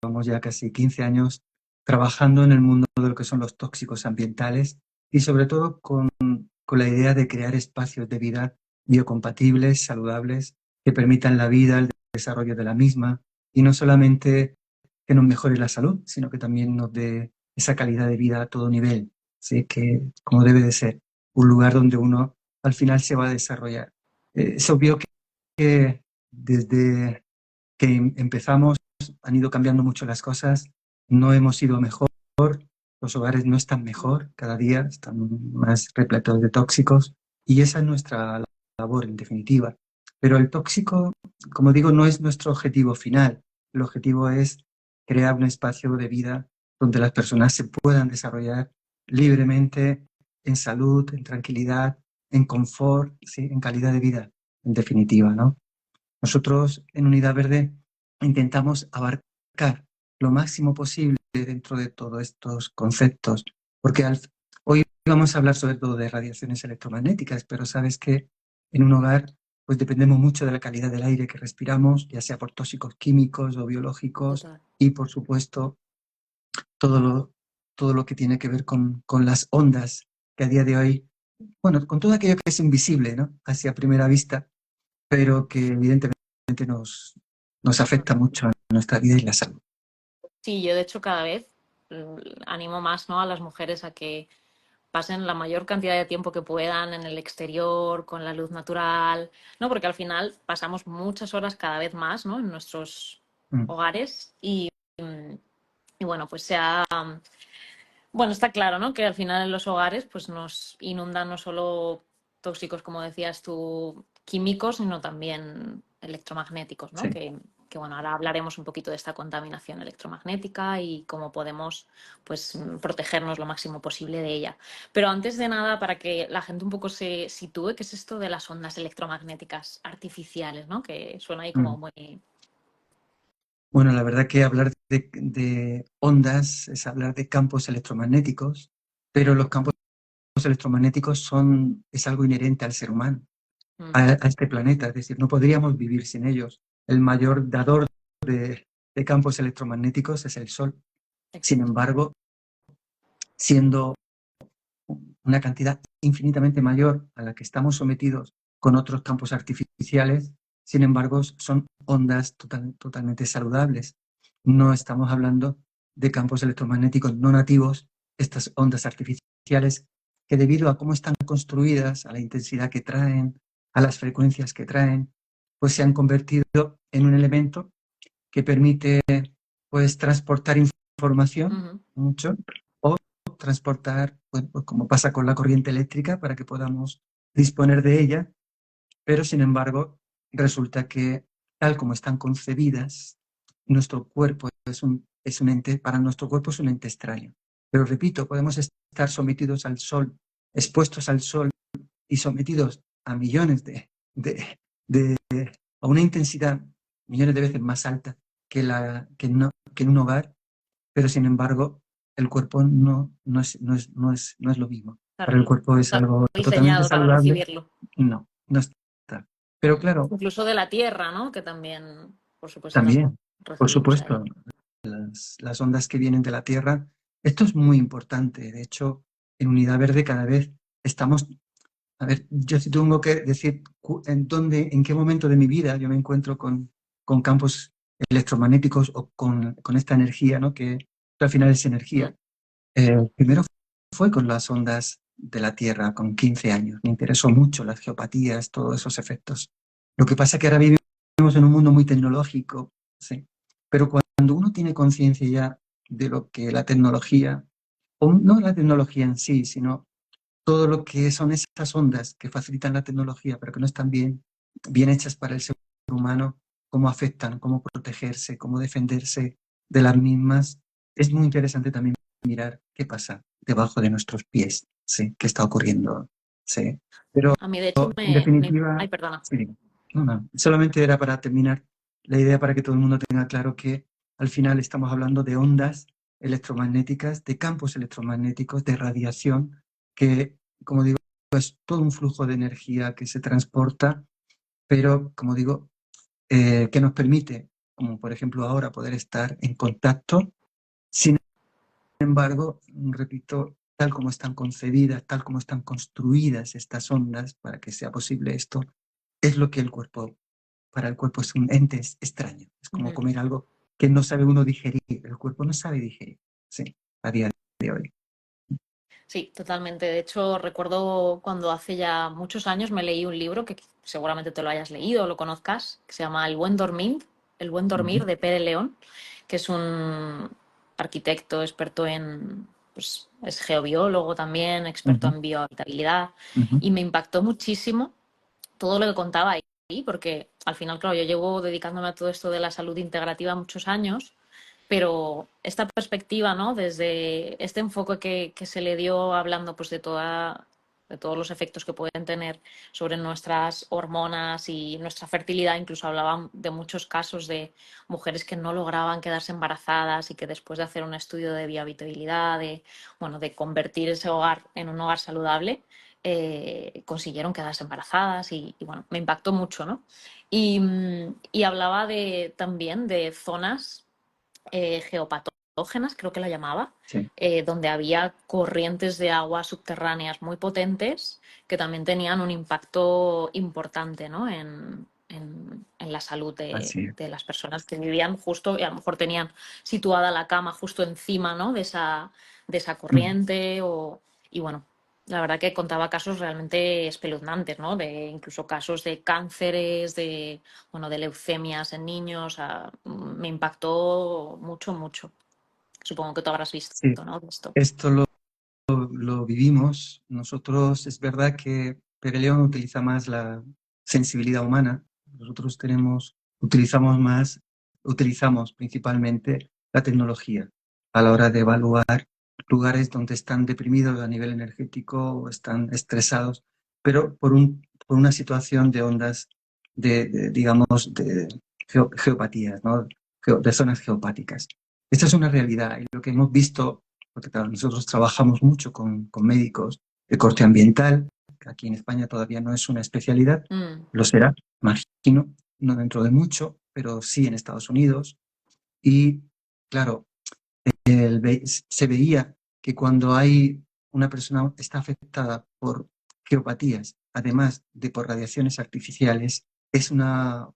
llevamos ya casi 15 años trabajando en el mundo de lo que son los tóxicos ambientales y sobre todo con la idea de crear espacios de vida biocompatibles, saludables, que permitan la vida, el desarrollo de la misma y no solamente que nos mejore la salud, sino que también nos dé esa calidad de vida a todo nivel, ¿sí? Que como debe de ser, un lugar donde uno al final se va a desarrollar. Es obvio que desde que empezamos han ido cambiando mucho las cosas, no hemos ido mejor, los hogares no están mejor, cada día están más repletos de tóxicos y esa es nuestra labor en definitiva. Pero el tóxico, como digo, no es nuestro objetivo final. El objetivo es crear un espacio de vida donde las personas se puedan desarrollar libremente en salud, en tranquilidad, en confort, ¿sí? En calidad de vida, en definitiva, ¿no? Nosotros en Unidad Verde intentamos abarcar lo máximo posible dentro de todos estos conceptos, porque hoy vamos a hablar sobre todo de radiaciones electromagnéticas, pero sabes que en un hogar pues dependemos mucho de la calidad del aire que respiramos, ya sea por tóxicos químicos o biológicos, Total. y por supuesto todo todo lo que tiene que ver con las ondas que a día de hoy, bueno, con todo aquello que es invisible, ¿no? Hacia primera vista, pero que evidentemente nos afecta mucho a nuestra vida y la salud. Sí, yo de hecho cada vez animo más, ¿no?, a las mujeres a que pasen la mayor cantidad de tiempo que puedan en el exterior, con la luz natural, ¿no? Porque al final pasamos muchas horas cada vez más, ¿no?, en nuestros Mm. hogares y bueno, pues bueno, está claro, ¿no?, que al final en los hogares pues nos inundan no solo tóxicos, como decías tú, químicos, sino también electromagnéticos, ¿no? Sí. Que bueno, ahora hablaremos un poquito de esta contaminación electromagnética y cómo podemos pues protegernos lo máximo posible de ella. Pero antes de nada, para que la gente un poco se sitúe, ¿qué es esto de las ondas electromagnéticas artificiales, ¿no? Que suena ahí como Mm. muy... Bueno, la verdad que hablar de ondas es hablar de campos electromagnéticos, pero los campos electromagnéticos es algo inherente al ser humano, a este planeta, es decir, no podríamos vivir sin ellos. El mayor dador de campos electromagnéticos es el Sol. Sin Exacto. embargo, siendo una cantidad infinitamente mayor a la que estamos sometidos con otros campos artificiales, sin embargo, son ondas totalmente saludables. No estamos hablando de campos electromagnéticos no nativos, estas ondas artificiales que debido a cómo están construidas, a la intensidad que traen, a las frecuencias que traen, pues se han convertido en un elemento que permite pues transportar información Ujú. mucho o transportar, pues como pasa con la corriente eléctrica, para que podamos disponer de ella, pero sin embargo resulta que tal como están concebidas, nuestro cuerpo es un ente, para nuestro cuerpo es un ente extraño. Pero repito, podemos estar sometidos al sol, expuestos al sol y sometidos a millones de a una intensidad millones de veces más alta que en un hogar, pero sin embargo el cuerpo no es lo mismo. Para el Claro, cuerpo es está algo totalmente diseñado para saludable, recibirlo. no está. Pero claro, Incluso de la Tierra, ¿no? Que también, por supuesto, también también, por recibimos ahí. supuesto, las ondas que vienen de la Tierra, esto es muy importante. De hecho, en Unidad Verde cada vez estamos. A ver, yo si tengo que decir en qué momento de mi vida yo me encuentro con campos electromagnéticos o con esta energía, ¿no? Que al final es Mm. energía. Primero fue con las ondas de la Tierra, con 15 años. Me interesó mucho las geopatías, todos esos efectos. Lo que pasa es que ahora vivimos en un mundo muy tecnológico, sí. Pero cuando uno tiene conciencia ya de lo que la tecnología, o no la tecnología en sí, sino todo lo que son esas ondas que facilitan la tecnología, pero que no están bien hechas para el ser humano, cómo afectan, cómo protegerse, cómo defenderse de las mismas. Es muy interesante también mirar qué pasa debajo de nuestros pies, ¿sí? ¿Qué está ocurriendo? ¿Sí? Pero A mí, de hecho, en Ay, definitiva, perdona. sí, no, solamente era para terminar la idea para que todo el mundo tenga claro que al final estamos hablando de ondas electromagnéticas, de campos electromagnéticos, de radiación, que, como digo, es todo un flujo de energía que se transporta, pero, como digo, que nos permite como por ejemplo ahora poder estar en contacto. Sin embargo, repito, tal como están concebidas, tal como están construidas estas ondas para que sea posible esto, es lo que para el cuerpo es un ente extraño. Es como Ujú. comer algo que no sabe uno digerir. El cuerpo no sabe digerir, sí, a día de hoy. Sí, totalmente. De hecho, recuerdo cuando hace ya muchos años me leí un libro que seguramente te lo hayas leído o lo conozcas, que se llama El buen dormir Ujú, de Pere León, que es un arquitecto experto en, pues, es geobiólogo también, experto ujú, en biohabitabilidad, ujú. y me impactó muchísimo todo lo que contaba ahí, porque al final, claro, yo llevo dedicándome a todo esto de la salud integrativa muchos años, pero esta perspectiva, ¿no? Desde este enfoque que se le dio hablando pues de todos los efectos que pueden tener sobre nuestras hormonas y nuestra fertilidad, incluso hablaban de muchos casos de mujeres que no lograban quedarse embarazadas y que después de hacer un estudio de viabilidad, bueno, de convertir ese hogar en un hogar saludable, consiguieron quedarse embarazadas y, bueno, me impactó mucho, ¿no? Y hablaba también de zonas geopatógenas, creo que la llamaba, Sí, donde había corrientes de agua subterráneas muy potentes que también tenían un impacto importante, ¿no? En la salud así es. de las personas que vivían justo, y a lo mejor tenían situada la cama justo encima, ¿no? De esa Ujú. corriente. Y bueno, la verdad que contaba casos realmente espeluznantes, ¿no? De incluso casos de cánceres, bueno, de leucemias en niños. Me impactó mucho, mucho. Supongo que tú habrás Sí, visto, ¿no? De esto. esto lo vivimos. Nosotros, es verdad que Pere León utiliza más la sensibilidad humana. Nosotros utilizamos principalmente la tecnología a la hora de evaluar lugares donde están deprimidos a nivel energético o están estresados, pero por una situación de ondas digamos, de geopatías, ¿no? De zonas geopáticas. Esta es una realidad y lo que hemos visto, porque claro, nosotros trabajamos mucho con médicos de corte ambiental, que aquí en España todavía no es una especialidad, Mm, lo será, imagino, no dentro de mucho, pero sí en Estados Unidos. Y claro, se veía que cuando hay una persona está afectada por geopatías, además de por radiaciones artificiales, es una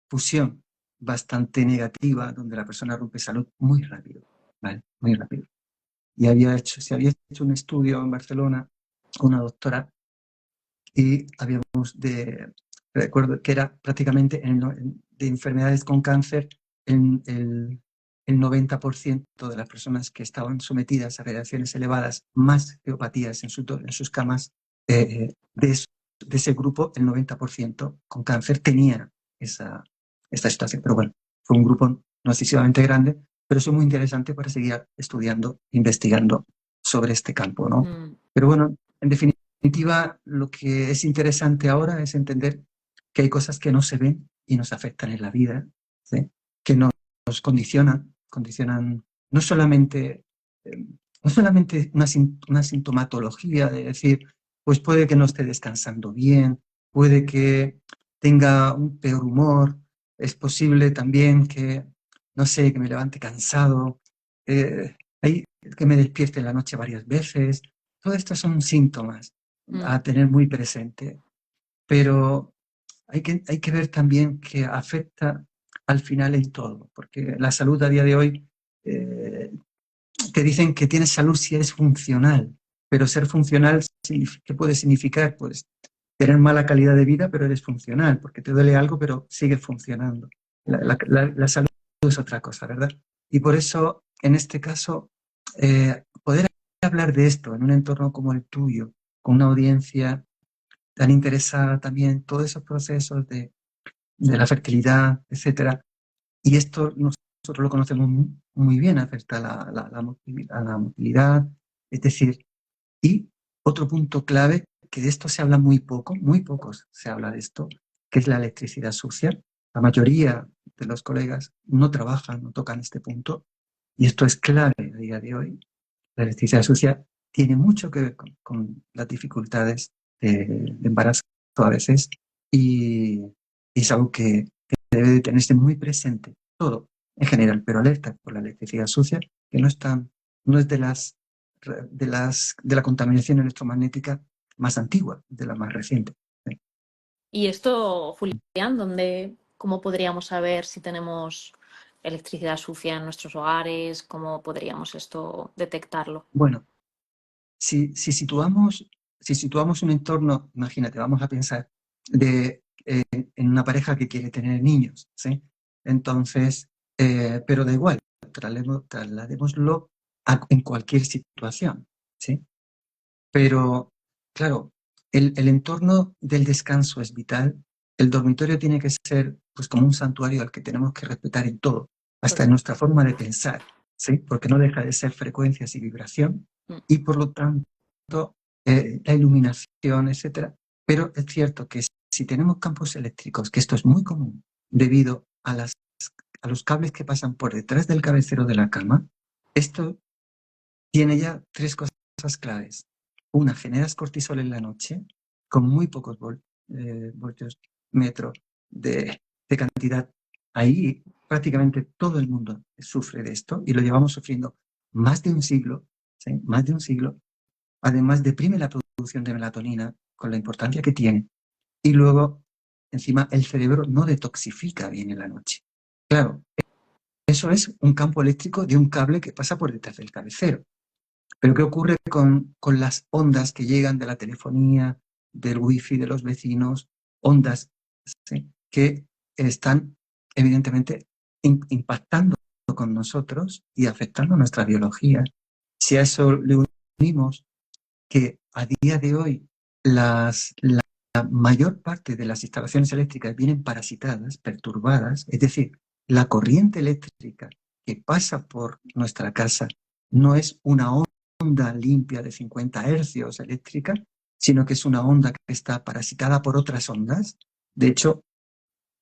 fusión bastante negativa donde la persona rompe salud muy rápido, ¿vale? Muy rápido. Y se había hecho un estudio en Barcelona, una doctora, y recuerdo que era prácticamente de enfermedades con cáncer, el, el, el 90% de las personas que estaban sometidas a radiaciones elevadas, más geopatías en sus camas, de ese grupo, el 90% con cáncer tenía esta situación. Pero bueno, fue un grupo no excesivamente grande, pero es muy interesante para seguir estudiando, investigando sobre este campo, ¿no? mm, Pero bueno, en definitiva, lo que es interesante ahora es entender que hay cosas que no se ven y nos afectan en la vida, ¿sí? Que nos condicionan no solamente, no solamente una sintomatología de decir, pues puede que no esté descansando bien, puede que tenga un peor humor, es posible también que, no sé, que me levante cansado, hay, que me despierte en la noche varias veces. Todos estos son síntomas mm, a tener muy presente, pero hay que ver también que afecta al final en todo, porque la salud a día de hoy, eh, te dicen que tienes salud si eres funcional, pero ser funcional, ¿qué puede significar? Pues tener mala calidad de vida, pero eres funcional, porque te duele algo, pero sigues funcionando. mm, La salud es otra cosa, ¿verdad? Y por eso, en este caso, poder hablar de esto en un entorno como el tuyo, con una audiencia tan interesada también en todos esos procesos de la fertilidad, etcétera. Y esto nosotros lo conocemos muy bien, afecta a la motilidad, es decir, y otro punto clave, que de esto se habla muy pocos se habla de esto, que es la electricidad sucia. La mayoría de los colegas no trabajan, no tocan este punto, y esto es clave a día de hoy. La electricidad sucia tiene mucho que ver con las dificultades de embarazo a veces, y es algo que debe de tenerse muy presente todo en general, pero alerta por la electricidad sucia, que no es de la contaminación electromagnética más antigua, de la más reciente. Y esto, Julián, ¿cómo podríamos saber si tenemos electricidad sucia en nuestros hogares? ¿Cómo podríamos esto detectarlo? Bueno, si situamos un entorno, imagínate, vamos a pensar en una pareja que quiere tener niños, ¿sí? Entonces, pero da igual, trasladémoslo en cualquier situación, ¿sí? Pero, claro, el entorno del descanso es vital. El dormitorio tiene que ser pues como un santuario al que tenemos que respetar en todo, hasta en nuestra forma de pensar, ¿sí? Porque no deja de ser frecuencias y vibración, y por lo tanto la iluminación, etcétera. Pero es cierto que si tenemos campos eléctricos, que esto es muy común debido a los cables que pasan por detrás del cabecero de la cama, esto tiene ya tres cosas claves. Una, generas cortisol en la noche con muy pocos voltios metro de cantidad. Ahí prácticamente todo el mundo sufre de esto y lo llevamos sufriendo más de un siglo, ¿sí? Más de un siglo. Además, deprime la producción de melatonina con la importancia que tiene. Y luego, encima, el cerebro no detoxifica bien en la noche. Claro, eso es un campo eléctrico de un cable que pasa por detrás del cabecero. Pero ¿qué ocurre con las ondas que llegan de la telefonía, del wifi de los vecinos? Ondas, ¿sí? Que están evidentemente impactando con nosotros y afectando nuestra biología. Si a eso le unimos que a día de hoy la mayor parte de las instalaciones eléctricas vienen parasitadas, perturbadas, es decir, la corriente eléctrica que pasa por nuestra casa no es una onda limpia de 50 hercios eléctrica, sino que es una onda que está parasitada por otras ondas. De hecho,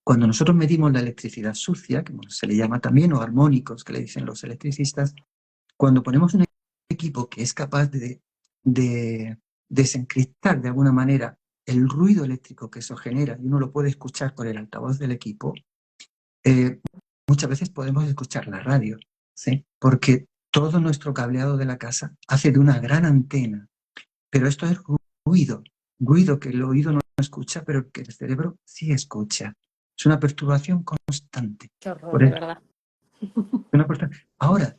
cuando nosotros medimos la electricidad sucia, que se le llama también, o armónicos, que le dicen los electricistas, cuando ponemos un equipo que es capaz de desencriptar de alguna manera el ruido eléctrico que eso genera, y uno lo puede escuchar por el altavoz del equipo, muchas veces podemos escuchar la radio, ¿sí? Porque todo nuestro cableado de la casa hace de una gran antena, pero esto es ruido que el oído no escucha, pero que el cerebro sí escucha. Es una perturbación constante. Qué horror, Por de eso, verdad. Ahora,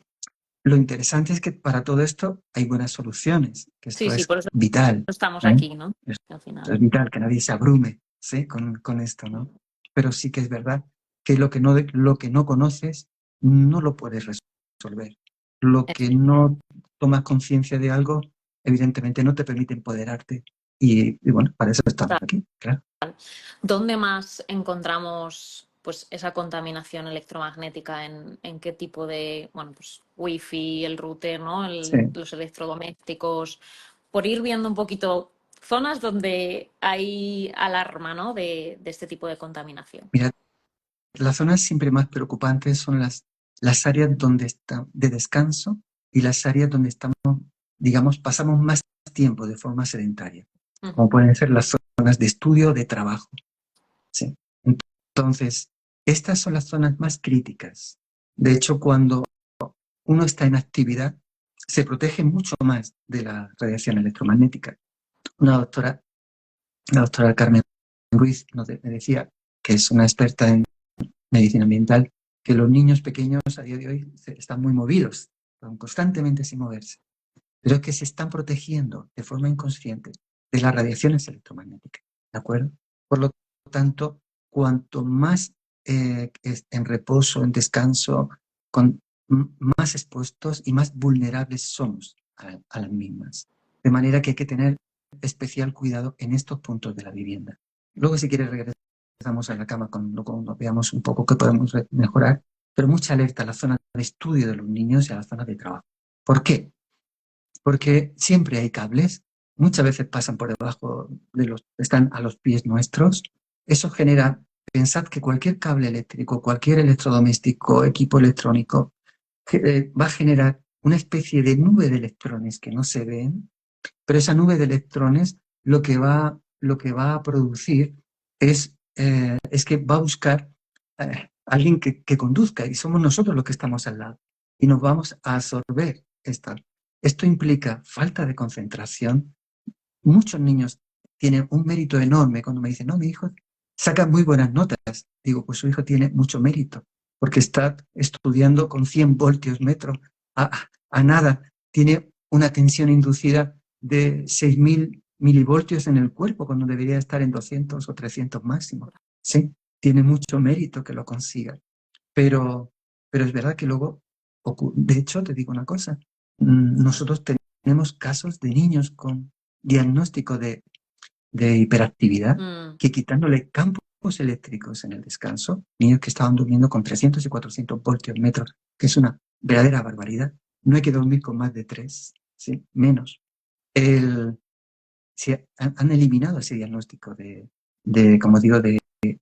lo interesante es que para todo esto hay buenas soluciones, que Sí, esto sí, es por eso vital, estamos ¿eh? aquí, ¿no? Esto Al final. es vital, que nadie se abrume, ¿sí? con esto, ¿no? Pero sí que es verdad que lo que no conoces no lo puedes resolver. Lo que no tomas conciencia de algo, evidentemente no te permite empoderarte. Y bueno, para eso estamos aquí, claro. ¿Dónde más encontramos pues esa contaminación electromagnética? ¿En qué tipo de, bueno, pues wifi, el router, ¿no? Sí. Los electrodomésticos? Por ir viendo un poquito zonas donde hay alarma, ¿no? De este tipo de contaminación. Mira, las zonas siempre más preocupantes son las áreas donde está de descanso y las áreas donde estamos, digamos, pasamos más tiempo de forma sedentaria, como pueden ser las zonas de estudio, de trabajo. ¿Sí? Entonces, estas son las zonas más críticas. De hecho, cuando uno está en actividad, se protege mucho más de la radiación electromagnética. Una doctora, la doctora Carmen Ruiz, me decía, que es una experta en medicina ambiental, que los niños pequeños a día de hoy están muy movidos, están constantemente sin moverse, pero es que se están protegiendo de forma inconsciente de las radiaciones electromagnéticas, ¿de acuerdo? Por lo tanto, cuanto más en reposo, en descanso, más expuestos y más vulnerables somos a las mismas. De manera que hay que tener especial cuidado en estos puntos de la vivienda. Luego, si quieres, regresamos a la cama cuando veamos un poco qué podemos mejorar, pero mucha alerta a la zona de estudio de los niños y a la zona de trabajo. ¿Por qué? Porque siempre hay cables, muchas veces pasan por debajo están a los pies nuestros. Eso genera, pensad que cualquier cable eléctrico, cualquier electrodoméstico, equipo electrónico, va a generar una especie de nube de electrones que no se ven, pero esa nube de electrones lo que va a producir es que va a buscar alguien que conduzca y somos nosotros los que estamos al lado y nos vamos a absorber esta. Esto implica falta de concentración. Muchos niños tienen un mérito enorme cuando me dicen, no, mi hijo saca muy buenas notas. Digo, pues su hijo tiene mucho mérito porque está estudiando con 100 voltios metro a nada. Tiene una tensión inducida de 6.000 milivoltios en el cuerpo cuando debería estar en 200 o 300 máximo. Sí, tiene mucho mérito que lo consiga. Pero, pero es verdad que luego, de hecho, te digo una cosa, nosotros tenemos casos de niños con diagnóstico de hiperactividad Mm, que quitándole campos eléctricos en el descanso, niños que estaban durmiendo con 300 y 400 voltios metros, que es una verdadera barbaridad, no hay que dormir con más de 3, ¿sí? Menos. El, han eliminado ese diagnóstico como digo, de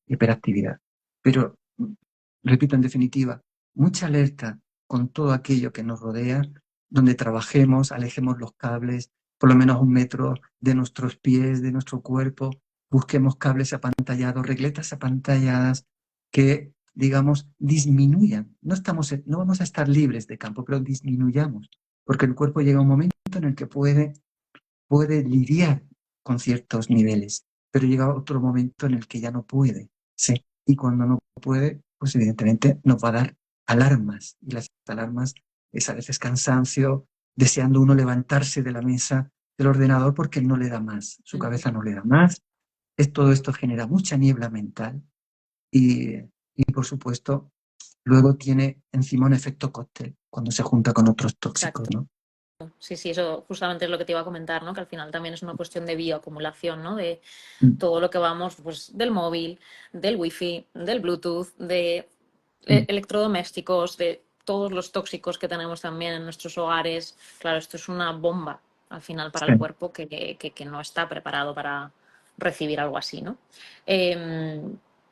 hiperactividad. Pero, repito, en definitiva, mucha alerta con todo aquello que nos rodea, donde trabajemos, alejemos los cables, por lo menos 1 metro de nuestros pies, de nuestro cuerpo, busquemos cables apantallados, regletas apantalladas que, digamos, disminuyan. No vamos a estar libres de campo, pero disminuyamos, porque el cuerpo llega a un momento en el que puede lidiar con ciertos niveles, pero llega otro momento en el que ya no puede, ¿sí? Y cuando no puede, pues evidentemente nos va a dar alarmas, y las alarmas es a veces cansancio, deseando uno levantarse de la mesa del ordenador porque no le da más, su cabeza no le da más. Todo esto genera mucha niebla mental y por supuesto, luego tiene encima un efecto cóctel cuando se junta con otros tóxicos, exacto. ¿no? Sí, sí, eso justamente es lo que te iba a comentar, ¿no? Que al final también es una cuestión de bioacumulación, ¿no? De Mm, todo lo que vamos, pues, del móvil, del wifi, del Bluetooth, de mm, electrodomésticos, de todos los tóxicos que tenemos también en nuestros hogares. Claro, esto es una bomba al final para el sí. cuerpo que no está preparado para recibir algo así, ¿no? Eh,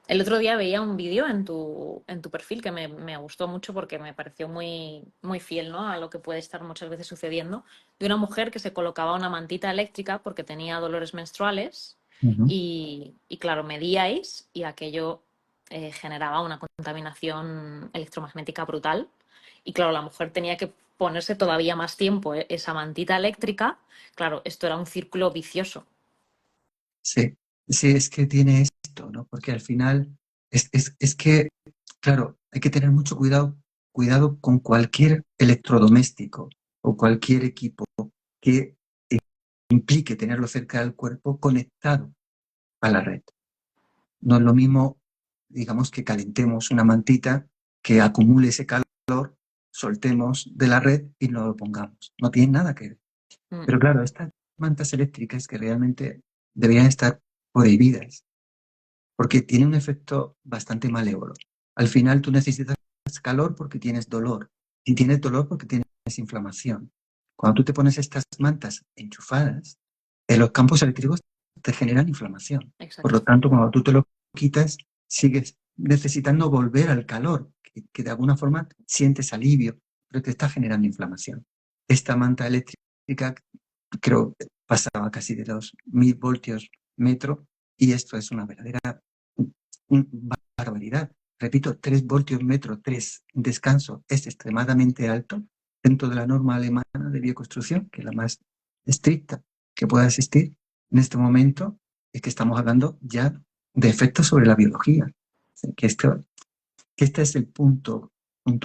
el otro día veía un vídeo en tu perfil que me gustó mucho porque me pareció muy, muy fiel, ¿no? A lo que puede estar muchas veces sucediendo, de una mujer que se colocaba una mantita eléctrica porque tenía dolores menstruales Ujú. y claro, medíais y aquello generaba una contaminación electromagnética brutal. Y claro, la mujer tenía que ponerse todavía más tiempo esa mantita eléctrica. Claro, esto era un círculo vicioso. Sí, sí, es que tiene esto, ¿no? Porque al final es que, claro, hay que tener mucho cuidado con cualquier electrodoméstico o cualquier equipo que implique tenerlo cerca del cuerpo conectado a la red. No es lo mismo, digamos, que calentemos una mantita, que acumule ese calor, soltemos de la red y no lo pongamos. No tiene nada que ver. Mm, Pero claro, estas mantas eléctricas que realmente deberían estar prohibidas porque tiene un efecto bastante malévolo. Al final tú necesitas calor porque tienes dolor y tienes dolor porque tienes inflamación. Cuando tú te pones estas mantas enchufadas, en los campos eléctricos te generan inflamación. Por lo exacto. tanto, cuando tú te lo quitas, sigues necesitando volver al calor, que de alguna forma sientes alivio, pero te está generando inflamación. Esta manta eléctrica creo que pasaba casi de los 1.000 voltios metro y esto es una verdadera barbaridad. Repito, 3 voltios metro, 3 descanso es extremadamente alto dentro de la norma alemana de bioconstrucción, que es la más estricta que pueda existir. En este momento es que estamos hablando ya de efectos sobre la biología. Que este es el punto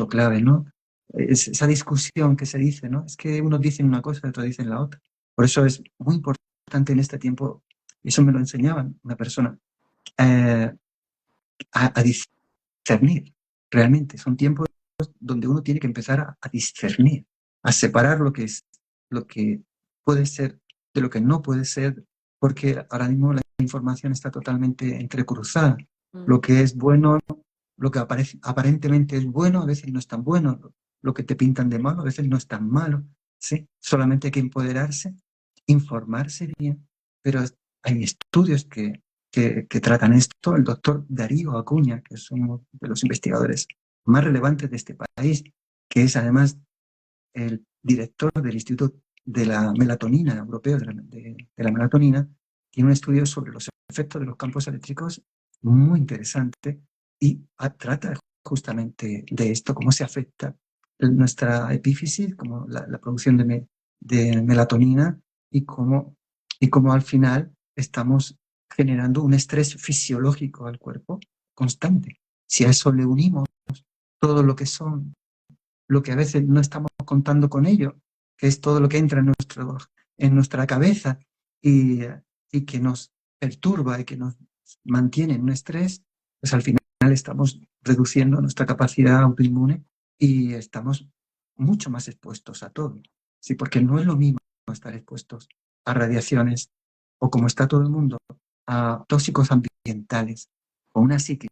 clave, ¿no? Es esa discusión que se dice, ¿no? Es que unos dicen una cosa y otros dicen la otra. Por eso es muy importante en este tiempo, eso me lo enseñaban una persona, eh, a discernir. Realmente son tiempos donde uno tiene que empezar a discernir, a separar lo que puede ser de lo que no puede ser, porque ahora mismo la información está totalmente entrecruzada. Mm, Lo que es bueno, lo que aparentemente es bueno, a veces no es tan bueno. Lo que te pintan de malo, a veces no es tan malo. ¿Sí? Solamente hay que empoderarse, informarse bien, pero hay estudios que tratan esto. El doctor Darío Acuña, que es uno de los investigadores más relevantes de este país, que es además el director del Instituto de la Melatonina Europeo, de la Melatonina, tiene un estudio sobre los efectos de los campos eléctricos muy interesante y trata justamente de esto, cómo se afecta nuestra epífisis, como la producción de melatonina y cómo al final estamos generando un estrés fisiológico al cuerpo constante. Si a eso le unimos todo lo que son, lo que a veces no estamos contando con ello, que es todo lo que entra en nuestra cabeza y, y que nos perturba y que nos mantiene en un estrés, pues al final estamos reduciendo nuestra capacidad autoinmune y estamos mucho más expuestos a todo. Sí, porque no es lo mismo estar expuestos a radiaciones o como está todo el mundo, a tóxicos ambientales o una psique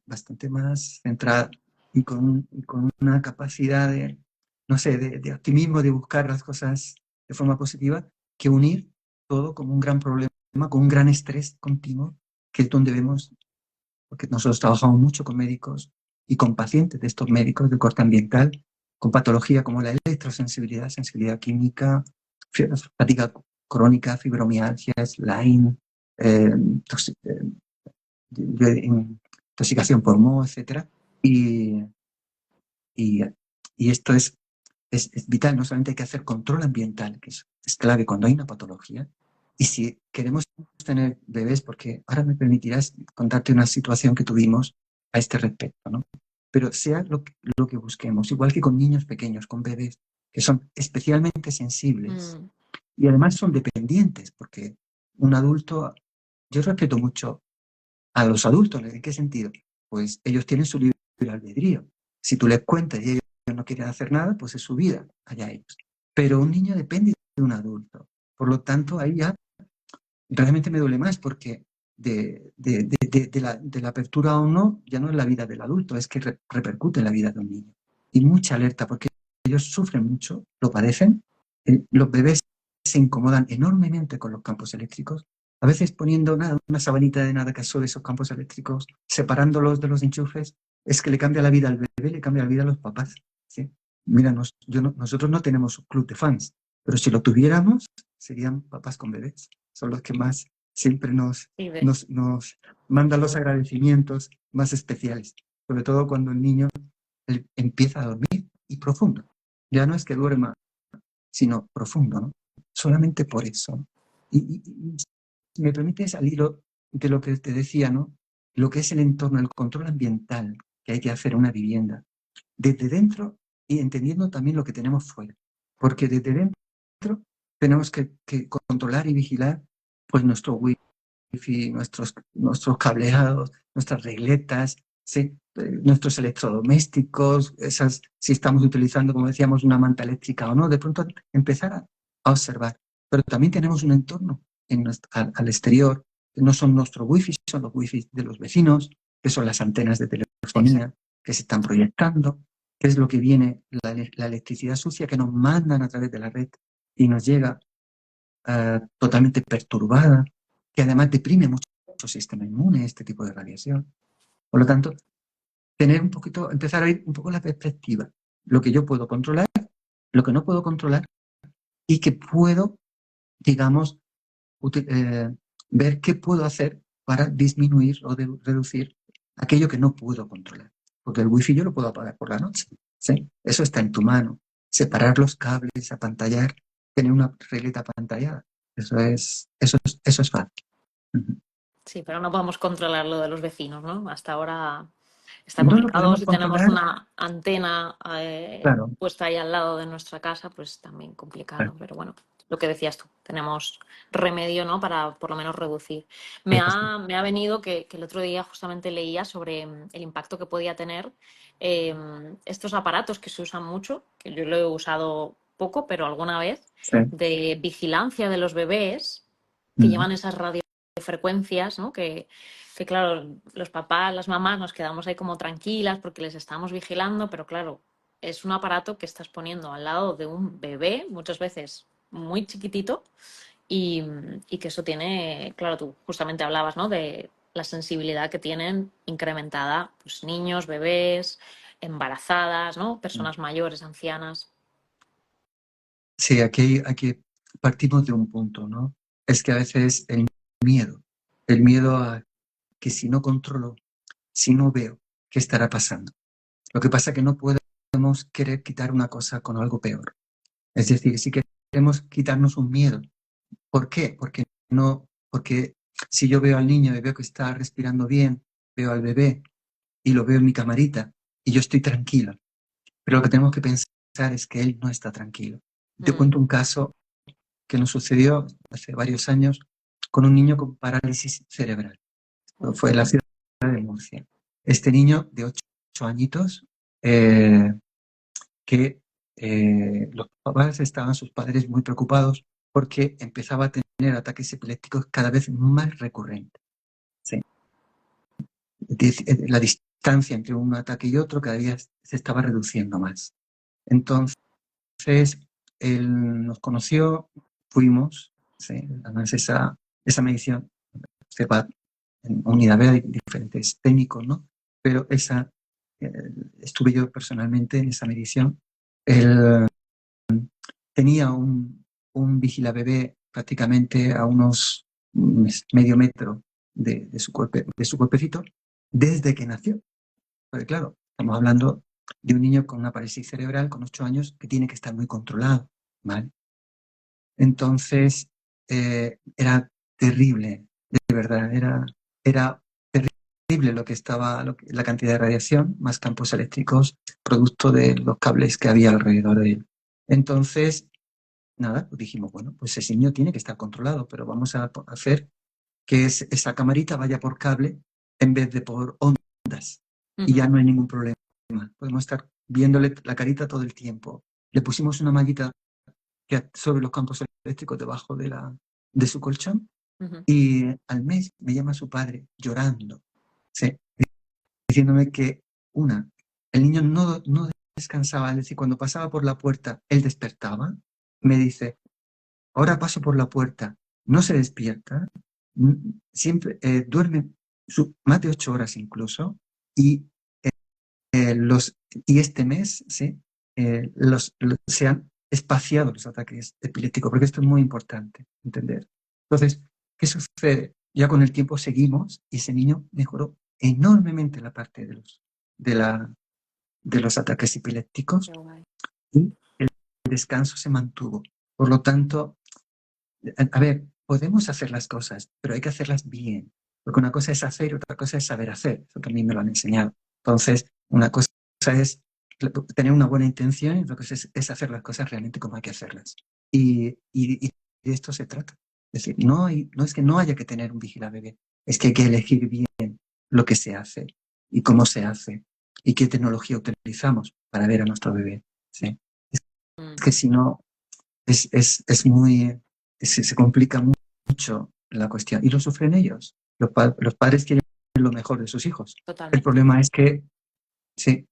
bastante más centrada y con una capacidad de, no sé, de optimismo, de buscar las cosas de forma positiva, que unir todo como un gran problema, con un gran estrés continuo, que es donde vemos, porque nosotros trabajamos mucho con médicos y con pacientes de estos médicos de corte ambiental, con patología como la electrosensibilidad, sensibilidad química, fatiga crónica, fibromialgia, Lyme, eh, intoxicación por moho, etcétera. Y, y esto es vital, no solamente hay que hacer control ambiental, que es clave cuando hay una patología, y si queremos tener bebés, porque ahora me permitirás contarte una situación que tuvimos a este respecto, ¿no? Pero sea lo que busquemos, igual que con niños pequeños, con bebés, que son especialmente sensibles y además son dependientes, porque un adulto, yo respeto mucho a los adultos, ¿en qué sentido? Pues ellos tienen su libre albedrío. Si tú les cuentas y ellos no quieren hacer nada, pues es su vida, allá ellos. Pero un niño depende de un adulto. Por lo tanto, ahí ya realmente me duele más porque de la apertura o no, ya no es la vida del adulto, es que repercute en la vida de un niño. Y mucha alerta porque ellos sufren mucho, lo padecen. Los bebés se incomodan enormemente con los campos eléctricos, a veces poniendo una sabanita de nada que sobre esos campos eléctricos, separándolos de los enchufes, es que le cambia la vida al bebé, le cambia la vida a los papás. ¿Sí? Mira, nosotros no tenemos un club de fans, pero si lo tuviéramos, serían papás con bebés. Son los que más siempre nos mandan los agradecimientos más especiales, sobre todo cuando el niño empieza a dormir y profundo. Ya no es que duerma, sino profundo, ¿no? Solamente por eso, ¿no? Y si me permites, al hilo de lo que te decía, ¿no? Lo que es el entorno, el control ambiental que hay que hacer en una vivienda, desde dentro y entendiendo también lo que tenemos fuera. Porque desde dentro tenemos que controlar y vigilar pues nuestro wifi, nuestros cableados, nuestras regletas, ¿sí? Nuestros electrodomésticos, si estamos utilizando, como decíamos, una manta eléctrica o no, de pronto empezar a observar. Pero también tenemos un entorno al exterior, que no son nuestro wifi, son los wifi de los vecinos, que son las antenas de telefonía que se están proyectando, que es lo que viene, la electricidad sucia que nos mandan a través de la red y nos llega totalmente perturbada, que además deprime mucho el sistema inmune, este tipo de radiación. Por lo tanto, empezar a ver un poco la perspectiva, lo que yo puedo controlar, lo que no puedo controlar y que puedo, digamos, ver qué puedo hacer para disminuir o reducir aquello que no puedo controlar. Porque el wifi yo lo puedo apagar por la noche, ¿sí? Eso está en tu mano. Separar los cables, apantallar, tener una regleta apantallada. Eso es fácil. Sí, pero no podemos controlar lo de los vecinos, ¿no? Hasta ahora está No lo complicado. podemos Si tenemos controlar, una antena claro, puesta ahí al lado de nuestra casa, pues también complicado. claro, Pero bueno, lo que decías tú, tenemos remedio, ¿no? Para por lo menos reducir. Me eso, ha venido que el otro día justamente leía sobre el impacto que podía tener estos aparatos que se usan mucho, que yo lo he usado poco, pero alguna vez, sí. de vigilancia de los bebés que llevan esas radiofrecuencias, ¿no? Que claro, los papás, las mamás nos quedamos ahí como tranquilas porque les estamos vigilando, pero claro, es un aparato que estás poniendo al lado de un bebé, muchas veces muy chiquitito, y, y que eso tiene, claro, tú justamente hablabas, ¿no? De la sensibilidad que tienen incrementada, pues niños, bebés, embarazadas, ¿no? Personas mayores, ancianas. Sí, aquí partimos de un punto, ¿no? Es que a veces el miedo a que si no controlo, si no veo, qué estará pasando. Lo que pasa es que no podemos querer quitar una cosa con algo peor. Es decir, si queremos quitarnos un miedo, ¿por qué? Porque si yo veo al niño y veo que está respirando bien, veo al bebé y lo veo en mi camarita y yo estoy tranquilo. Pero lo que tenemos que pensar es que él no está tranquilo. Te cuento un caso que nos sucedió hace varios años con un niño con parálisis cerebral. Fue en la ciudad de Murcia. Este niño de 8 añitos, que los papás estaban, sus padres, muy preocupados porque empezaba a tener ataques epilépticos cada vez más recurrentes. ¿Sí? La distancia entre un ataque y otro cada día se estaba reduciendo más. Entonces, él nos conoció, fuimos, ¿sí? Además esa medición se va en unidad B, hay diferentes técnicos, ¿no? Pero estuve yo personalmente en esa medición. Él tenía un vigilabebé prácticamente a unos medio metro de su cuerpecito desde que nació. Porque claro, estamos hablando de un niño con una parálisis cerebral con 8 años que tiene que estar muy controlado, ¿vale? Entonces, era terrible, de verdad, era terrible la cantidad de radiación, más campos eléctricos, producto de los cables que había alrededor de él. Entonces, nada, pues dijimos, bueno, pues ese niño tiene que estar controlado, pero vamos a hacer que esa camarita vaya por cable en vez de por ondas. Y ya no hay ningún problema. Podemos estar viéndole la carita todo el tiempo. Le pusimos una mallita sobre los campos eléctricos debajo de su colchón, y al mes me llama su padre llorando, ¿sí? Diciéndome que el niño no descansaba, es decir, cuando pasaba por la puerta, él despertaba, me dice, ahora paso por la puerta, no se despierta, siempre duerme más de 8 horas incluso, y, y este mes, ¿sí? Se han espaciado los ataques epilépticos, porque esto es muy importante entender. Entonces, ¿qué sucede? Ya con el tiempo seguimos y ese niño mejoró enormemente la parte de los ataques epilépticos y el descanso se mantuvo. Por lo tanto, a ver, podemos hacer las cosas, pero hay que hacerlas bien. Porque una cosa es hacer y otra cosa es saber hacer. Eso también me lo han enseñado. Entonces, una cosa es tener una buena intención y otra cosa es hacer las cosas realmente como hay que hacerlas. Y de esto se trata. Es decir, no es que no haya que tener un vigilabebé, es que hay que elegir bien lo que se hace y cómo se hace y qué tecnología utilizamos para ver a nuestro bebé. ¿Sí? Es que si no, es muy, se complica mucho la cuestión y lo sufren ellos. Los padres quieren lo mejor de sus hijos. Totalmente. El problema es que, sí,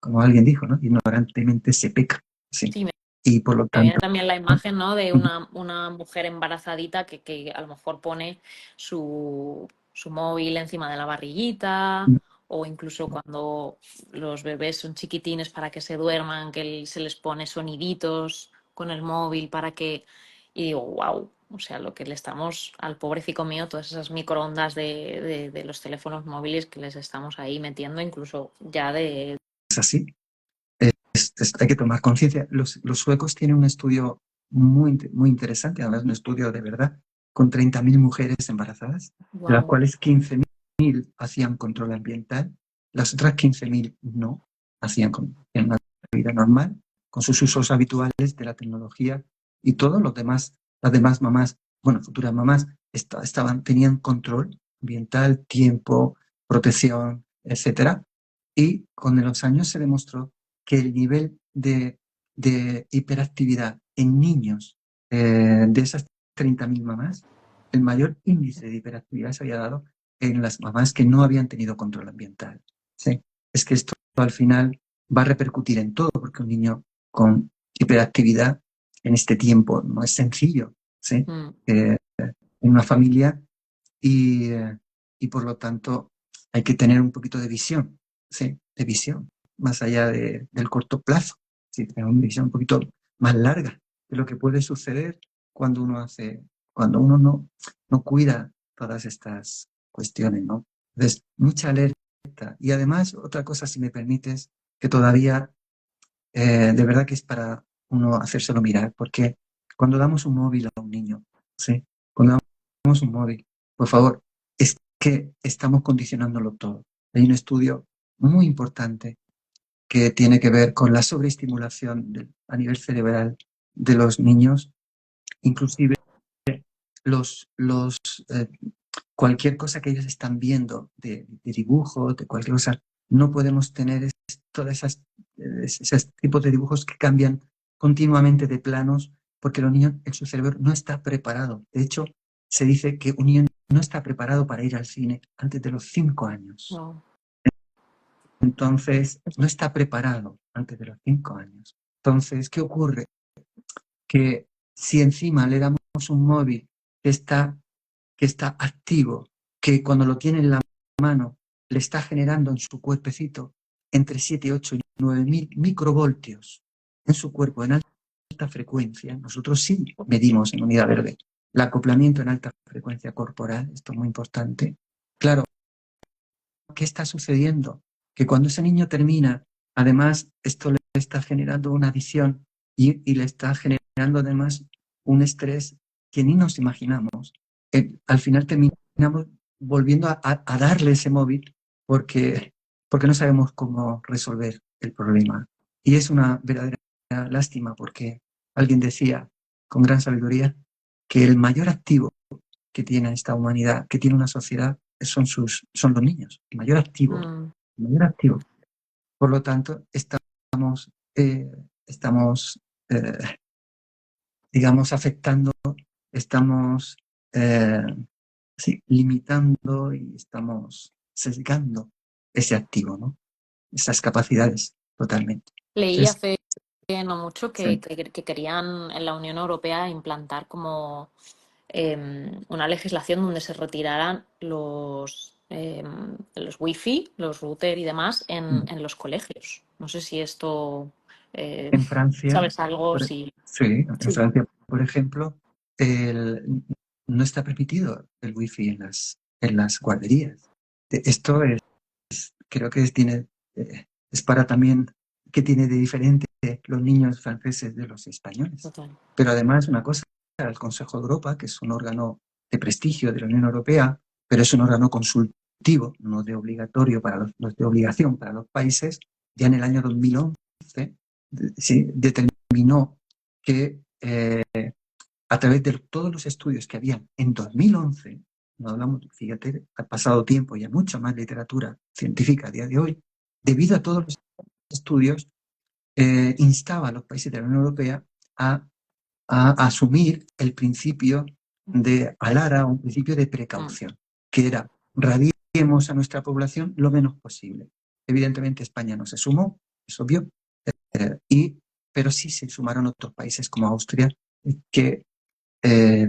como alguien dijo, ¿no? Ignorantemente se peca. Sí. Sí, y por lo me viene tanto, también la imagen, ¿no? De una mujer embarazadita que a lo mejor pone su móvil encima de la barriguita, o incluso cuando los bebés son chiquitines para que se duerman, que se les pone soniditos con el móvil para que... Y digo, wow, o sea, lo que le estamos al pobrecito mío, todas esas microondas de los teléfonos móviles que les estamos ahí metiendo, incluso ya de... es así. Hay que tomar conciencia. Los suecos tienen un estudio muy interesante, además un estudio de verdad, con 30.000 mujeres embarazadas, de las cuales 15.000 hacían control ambiental, las otras 15.000 no, hacían una vida normal, con sus usos habituales de la tecnología, y todos las demás mamás, bueno, futuras mamás, tenían control ambiental, tiempo, protección, etcétera. Y con los años se demostró que el nivel de hiperactividad en niños de esas 30.000 mamás, el mayor índice de hiperactividad se había dado en las mamás que no habían tenido control ambiental. ¿Sí? Es que esto al final va a repercutir en todo, porque un niño con hiperactividad en este tiempo no es sencillo, ¿sí? En una familia y por lo tanto hay que tener un poquito de visión, ¿sí? De visión, más allá del corto plazo, ¿sí? Tener una visión un poquito más larga de lo que puede suceder cuando uno no cuida todas estas cuestiones, ¿no? Entonces, mucha alerta Y además, otra cosa, si me permites, que todavía de verdad que es para uno hacérselo mirar, porque cuando damos un móvil a un niño, ¿sí? Cuando damos un móvil, por favor, es que estamos condicionándolo todo. Hay un estudio muy importante que tiene que ver con la sobreestimulación a nivel cerebral de los niños, inclusive los cualquier cosa que ellos están viendo de dibujos, de cualquier cosa, no podemos tener todas esos tipos de dibujos que cambian continuamente de planos, porque los niños, en su cerebro no está preparado. De hecho, se dice que un niño no está preparado para ir al cine antes de los 5 años. No. Entonces, no está preparado antes de los 5 años. Entonces, ¿qué ocurre? Que si encima le damos un móvil que está activo, que cuando lo tiene en la mano le está generando en su cuerpecito entre 7, 8 y 9.000 microvoltios en su cuerpo en alta frecuencia. Nosotros sí medimos en unidad verde el acoplamiento en alta frecuencia corporal, esto es muy importante. Claro, ¿qué está sucediendo? Que cuando ese niño termina, además esto le está generando una adicción y le está generando además un estrés que ni nos imaginamos. Al final terminamos volviendo a darle ese móvil porque no sabemos cómo resolver el problema. Y es una verdadera lástima porque alguien decía con gran sabiduría que el mayor activo que tiene esta humanidad, que tiene una sociedad, son los niños, el mayor activo, Mm. el mayor activo. Por lo tanto, estamos digamos, afectando, estamos sí, limitando y estamos sesgando ese activo, ¿no? Esas capacidades totalmente. Leí Entonces, hace no mucho sí, que querían en la Unión Europea implantar como una legislación donde se retiraran los wifi, los router y demás en los colegios. No sé si esto, eh, en Francia, ¿sabes algo? Sí. sí, en Sí. Francia, por ejemplo, no está permitido el wifi en las guarderías. Esto creo que es para también qué tiene de diferente los niños franceses de los españoles. Total. Pero además una cosa, el Consejo de Europa, que es un órgano de prestigio de la Unión Europea, pero es un órgano consultivo, no de obligatorio no es de obligación para los países, ya en el año 2011 sí, determinó que a través de todos los estudios que había en 2011, no hablamos, fíjate, ha pasado tiempo y hay mucha más literatura científica a día de hoy, debido a todos los estudios, instaba a los países de la Unión Europea a asumir el principio de ALARA, un principio de precaución, que era radiemos a nuestra población lo menos posible. Evidentemente España no se sumó, es obvio, pero sí se sumaron otros países como Austria, que eh,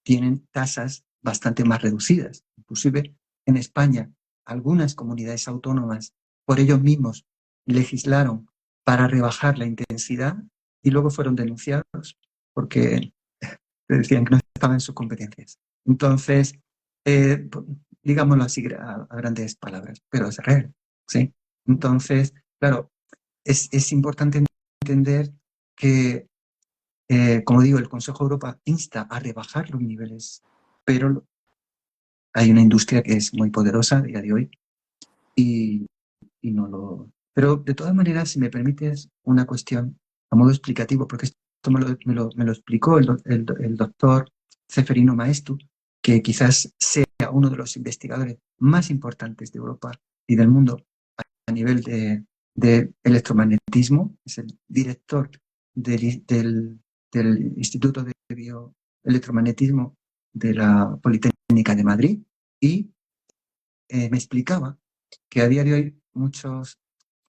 tienen tasas bastante más reducidas. Inclusive en España, algunas comunidades autónomas por ellos mismos legislaron para rebajar la intensidad y luego fueron denunciados porque decían que no estaban en sus competencias. Entonces, eh, digámoslo así a grandes palabras, pero es real, ¿sí? Entonces, claro, es importante entender que como digo, el Consejo de Europa insta a rebajar los niveles, pero hay una industria que es muy poderosa a día de hoy y, y no lo... Pero de todas maneras, si me permites una cuestión a modo explicativo, porque esto me lo explicó el doctor Ceferino Maestu, que quizás sea uno de los investigadores más importantes de Europa y del mundo a nivel de electromagnetismo, es el director del Instituto de Bioelectromagnetismo de la Politécnica de Madrid, y me explicaba que a día de hoy muchos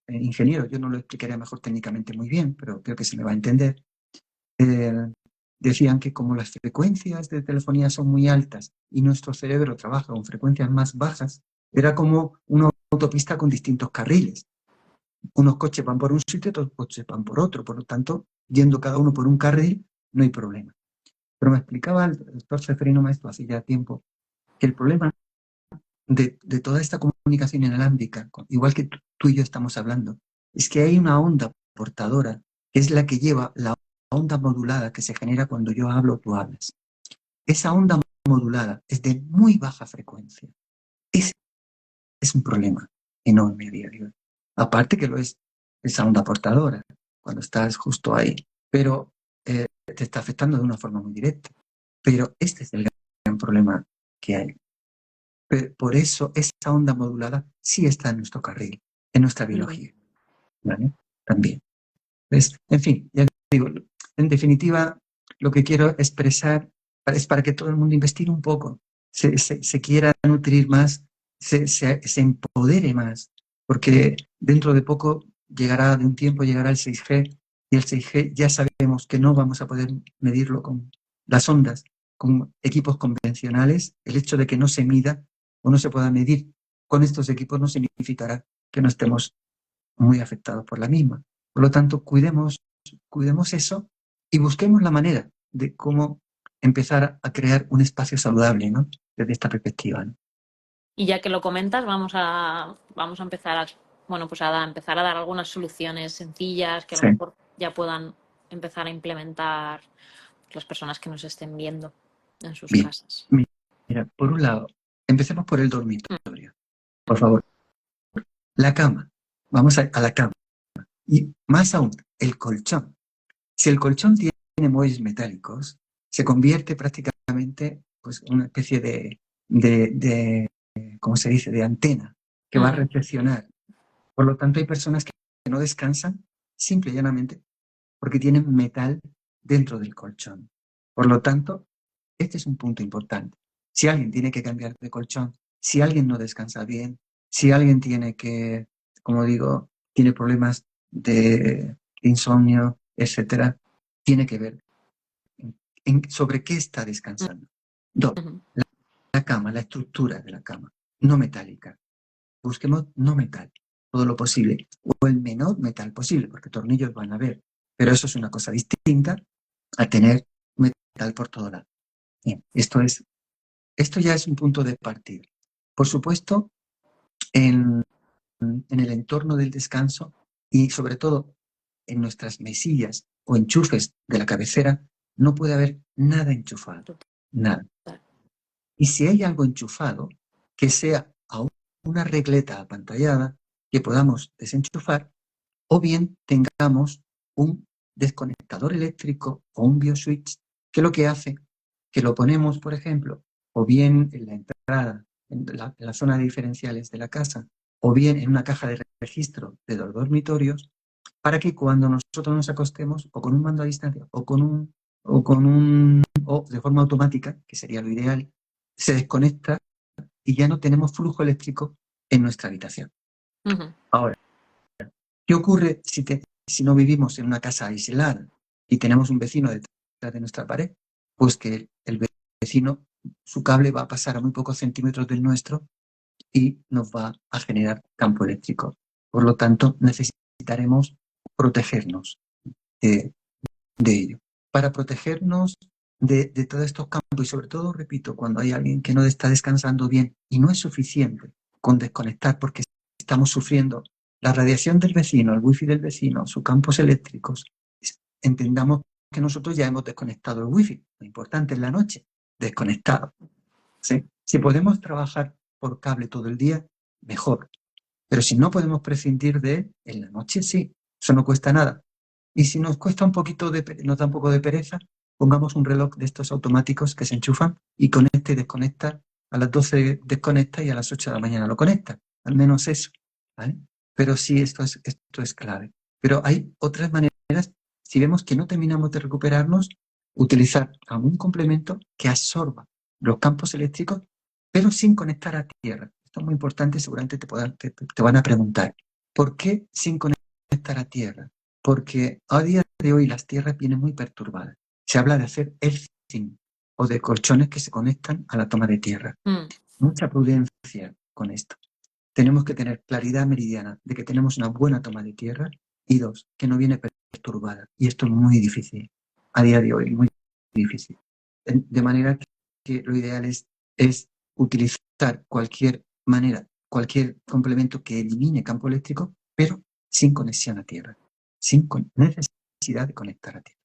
ingenieros, yo no lo explicaría mejor técnicamente muy bien, pero creo que se me va a entender, eh, decían que como las frecuencias de telefonía son muy altas y nuestro cerebro trabaja con frecuencias más bajas, era como una autopista con distintos carriles. Unos coches van por un sitio, otros coches van por otro, por lo tanto, yendo cada uno por un carril, no hay problema. Pero me explicaba el doctor Ceferino Maestro hace ya tiempo que el problema de toda esta comunicación inalámbrica, igual que tú y yo estamos hablando, es que hay una onda portadora que es la que lleva la onda modulada que se genera cuando yo hablo o tú hablas. Esa onda modulada es de muy baja frecuencia. Ese es un problema enorme a día de hoy. Aparte que lo es esa onda portadora, cuando estás justo ahí, pero te está afectando de una forma muy directa. Pero este es el gran problema que hay. Por eso esa onda modulada sí está en nuestro carril, en nuestra biología, ¿vale? También. ¿Ves? En fin, ya digo, en definitiva, lo que quiero expresar es para que todo el mundo investigue un poco, se quiera nutrir más, se empodere más, porque dentro de poco llegará, de un tiempo llegará el 6G, y el 6G ya sabemos que no vamos a poder medirlo con las ondas, con equipos convencionales. El hecho de que no se mida o no se pueda medir con estos equipos no significará que no estemos muy afectados por la misma. Por lo tanto, cuidemos eso y busquemos la manera de cómo empezar a crear un espacio saludable, ¿no? Desde esta perspectiva, ¿no? Y ya que lo comentas, vamos a empezar bueno, pues a empezar a dar algunas soluciones sencillas que a lo Sí. mejor ya puedan empezar a implementar las personas que nos estén viendo en sus Bien. casas. Mira, por un lado, empecemos por el dormitorio, por favor. La cama. Vamos a la cama. Y más aún, el colchón. Si el colchón tiene muelles metálicos, se convierte prácticamente pues, en una especie de, ¿cómo se dice?, de antena que va a recepcionar. Por lo tanto, hay personas que no descansan simple y llanamente porque tienen metal dentro del colchón. Por lo tanto, este es un punto importante. Si alguien tiene que cambiar de colchón, si alguien no descansa bien, si alguien tiene que, como digo, tiene problemas de insomnio, etcétera, tiene que ver sobre qué está descansando. Dos, la cama, la estructura de la cama, no metálica. Busquemos no metal, todo lo posible, o el menor metal posible, porque tornillos van a haber, pero eso es una cosa distinta a tener metal por todo lado. Bien, esto ya es un punto de partida. Por supuesto, en el entorno del descanso y sobre todo en nuestras mesillas o enchufes de la cabecera, no puede haber nada enchufado, nada. Y si hay algo enchufado, que sea a una regleta apantallada que podamos desenchufar, o bien tengamos un desconectador eléctrico o un bioswitch que lo que hace que lo ponemos, por ejemplo, o bien en la entrada, en la zona de diferenciales de la casa, o bien en una caja de registro de los dormitorios, para que cuando nosotros nos acostemos, o con un mando a distancia, o de forma automática, que sería lo ideal, se desconecta y ya no tenemos flujo eléctrico en nuestra habitación. Ahora, ¿qué ocurre si no vivimos en una casa aislada y tenemos un vecino detrás de nuestra pared? Pues que el vecino, su cable va a pasar a muy pocos centímetros del nuestro y nos va a generar campo eléctrico. Por lo tanto, necesitaremos protegernos de ello. Para protegernos de todos estos campos y sobre todo, repito, cuando hay alguien que no está descansando bien y no es suficiente con desconectar porque estamos sufriendo la radiación del vecino, el wifi del vecino, sus campos eléctricos, entendamos que nosotros ya hemos desconectado el wifi. Lo importante es la noche, desconectado. ¿Sí? Si podemos trabajar por cable todo el día, mejor. Pero si no podemos prescindir de él, en la noche sí, eso no cuesta nada. Y si nos cuesta nos da un poco de pereza, pongamos un reloj de estos automáticos que se enchufan y conecta y desconecta. A las 12 desconecta y a las 8 de la mañana lo conecta. Al menos eso, ¿vale? Pero sí, esto es clave. Pero hay otras maneras, si vemos que no terminamos de recuperarnos, utilizar algún complemento que absorba los campos eléctricos, pero sin conectar a tierra. Esto es muy importante, seguramente te van a preguntar, ¿por qué sin conectar a tierra? Porque a día de hoy las tierras vienen muy perturbadas. Se habla de hacer earthing o de colchones que se conectan a la toma de tierra. Mucha prudencia con esto. Tenemos que tener claridad meridiana de que tenemos una buena toma de tierra y dos, que no viene perturbada. Y esto es muy difícil a día de hoy, muy difícil. De manera que lo ideal es utilizar cualquier manera cualquier complemento que elimine campo eléctrico, pero sin conexión a tierra, sin necesidad de conectar a tierra.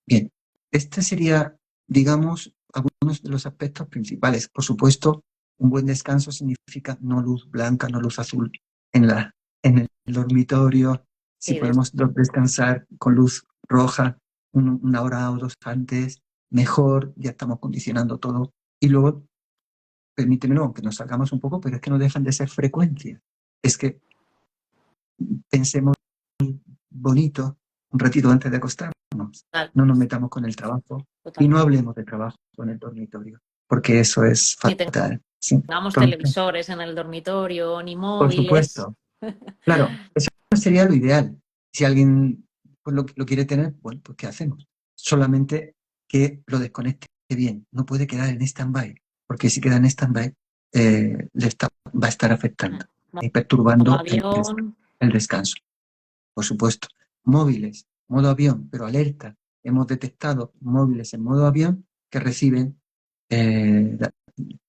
Bien, este sería, digamos, algunos de los aspectos principales. Por supuesto, un buen descanso significa no luz blanca, no luz azul en el dormitorio. Si Sí, podemos descansar con luz roja una hora o dos antes, mejor, ya estamos condicionando todo. Y luego, permítemelo, aunque nos salgamos un poco, pero es que no dejan de ser frecuencias. Es que pensemos bonito un ratito antes de acostarnos. total, No nos metamos con el trabajo y no totalmente. hablemos de trabajo en el dormitorio, porque eso es Ni fatal. ¿Sí? tengamos Entonces, televisores en el dormitorio, ni por móviles. supuesto, claro, eso sería lo ideal. Si alguien pues, lo quiere tener, bueno, pues ¿qué hacemos? Solamente que lo desconecte bien. No puede quedar en stand-by, porque si queda en stand-by, va a estar afectando y Modo perturbando avión. el descanso. Por supuesto, móviles, modo avión, pero alerta. Hemos detectado móviles en modo avión que reciben, es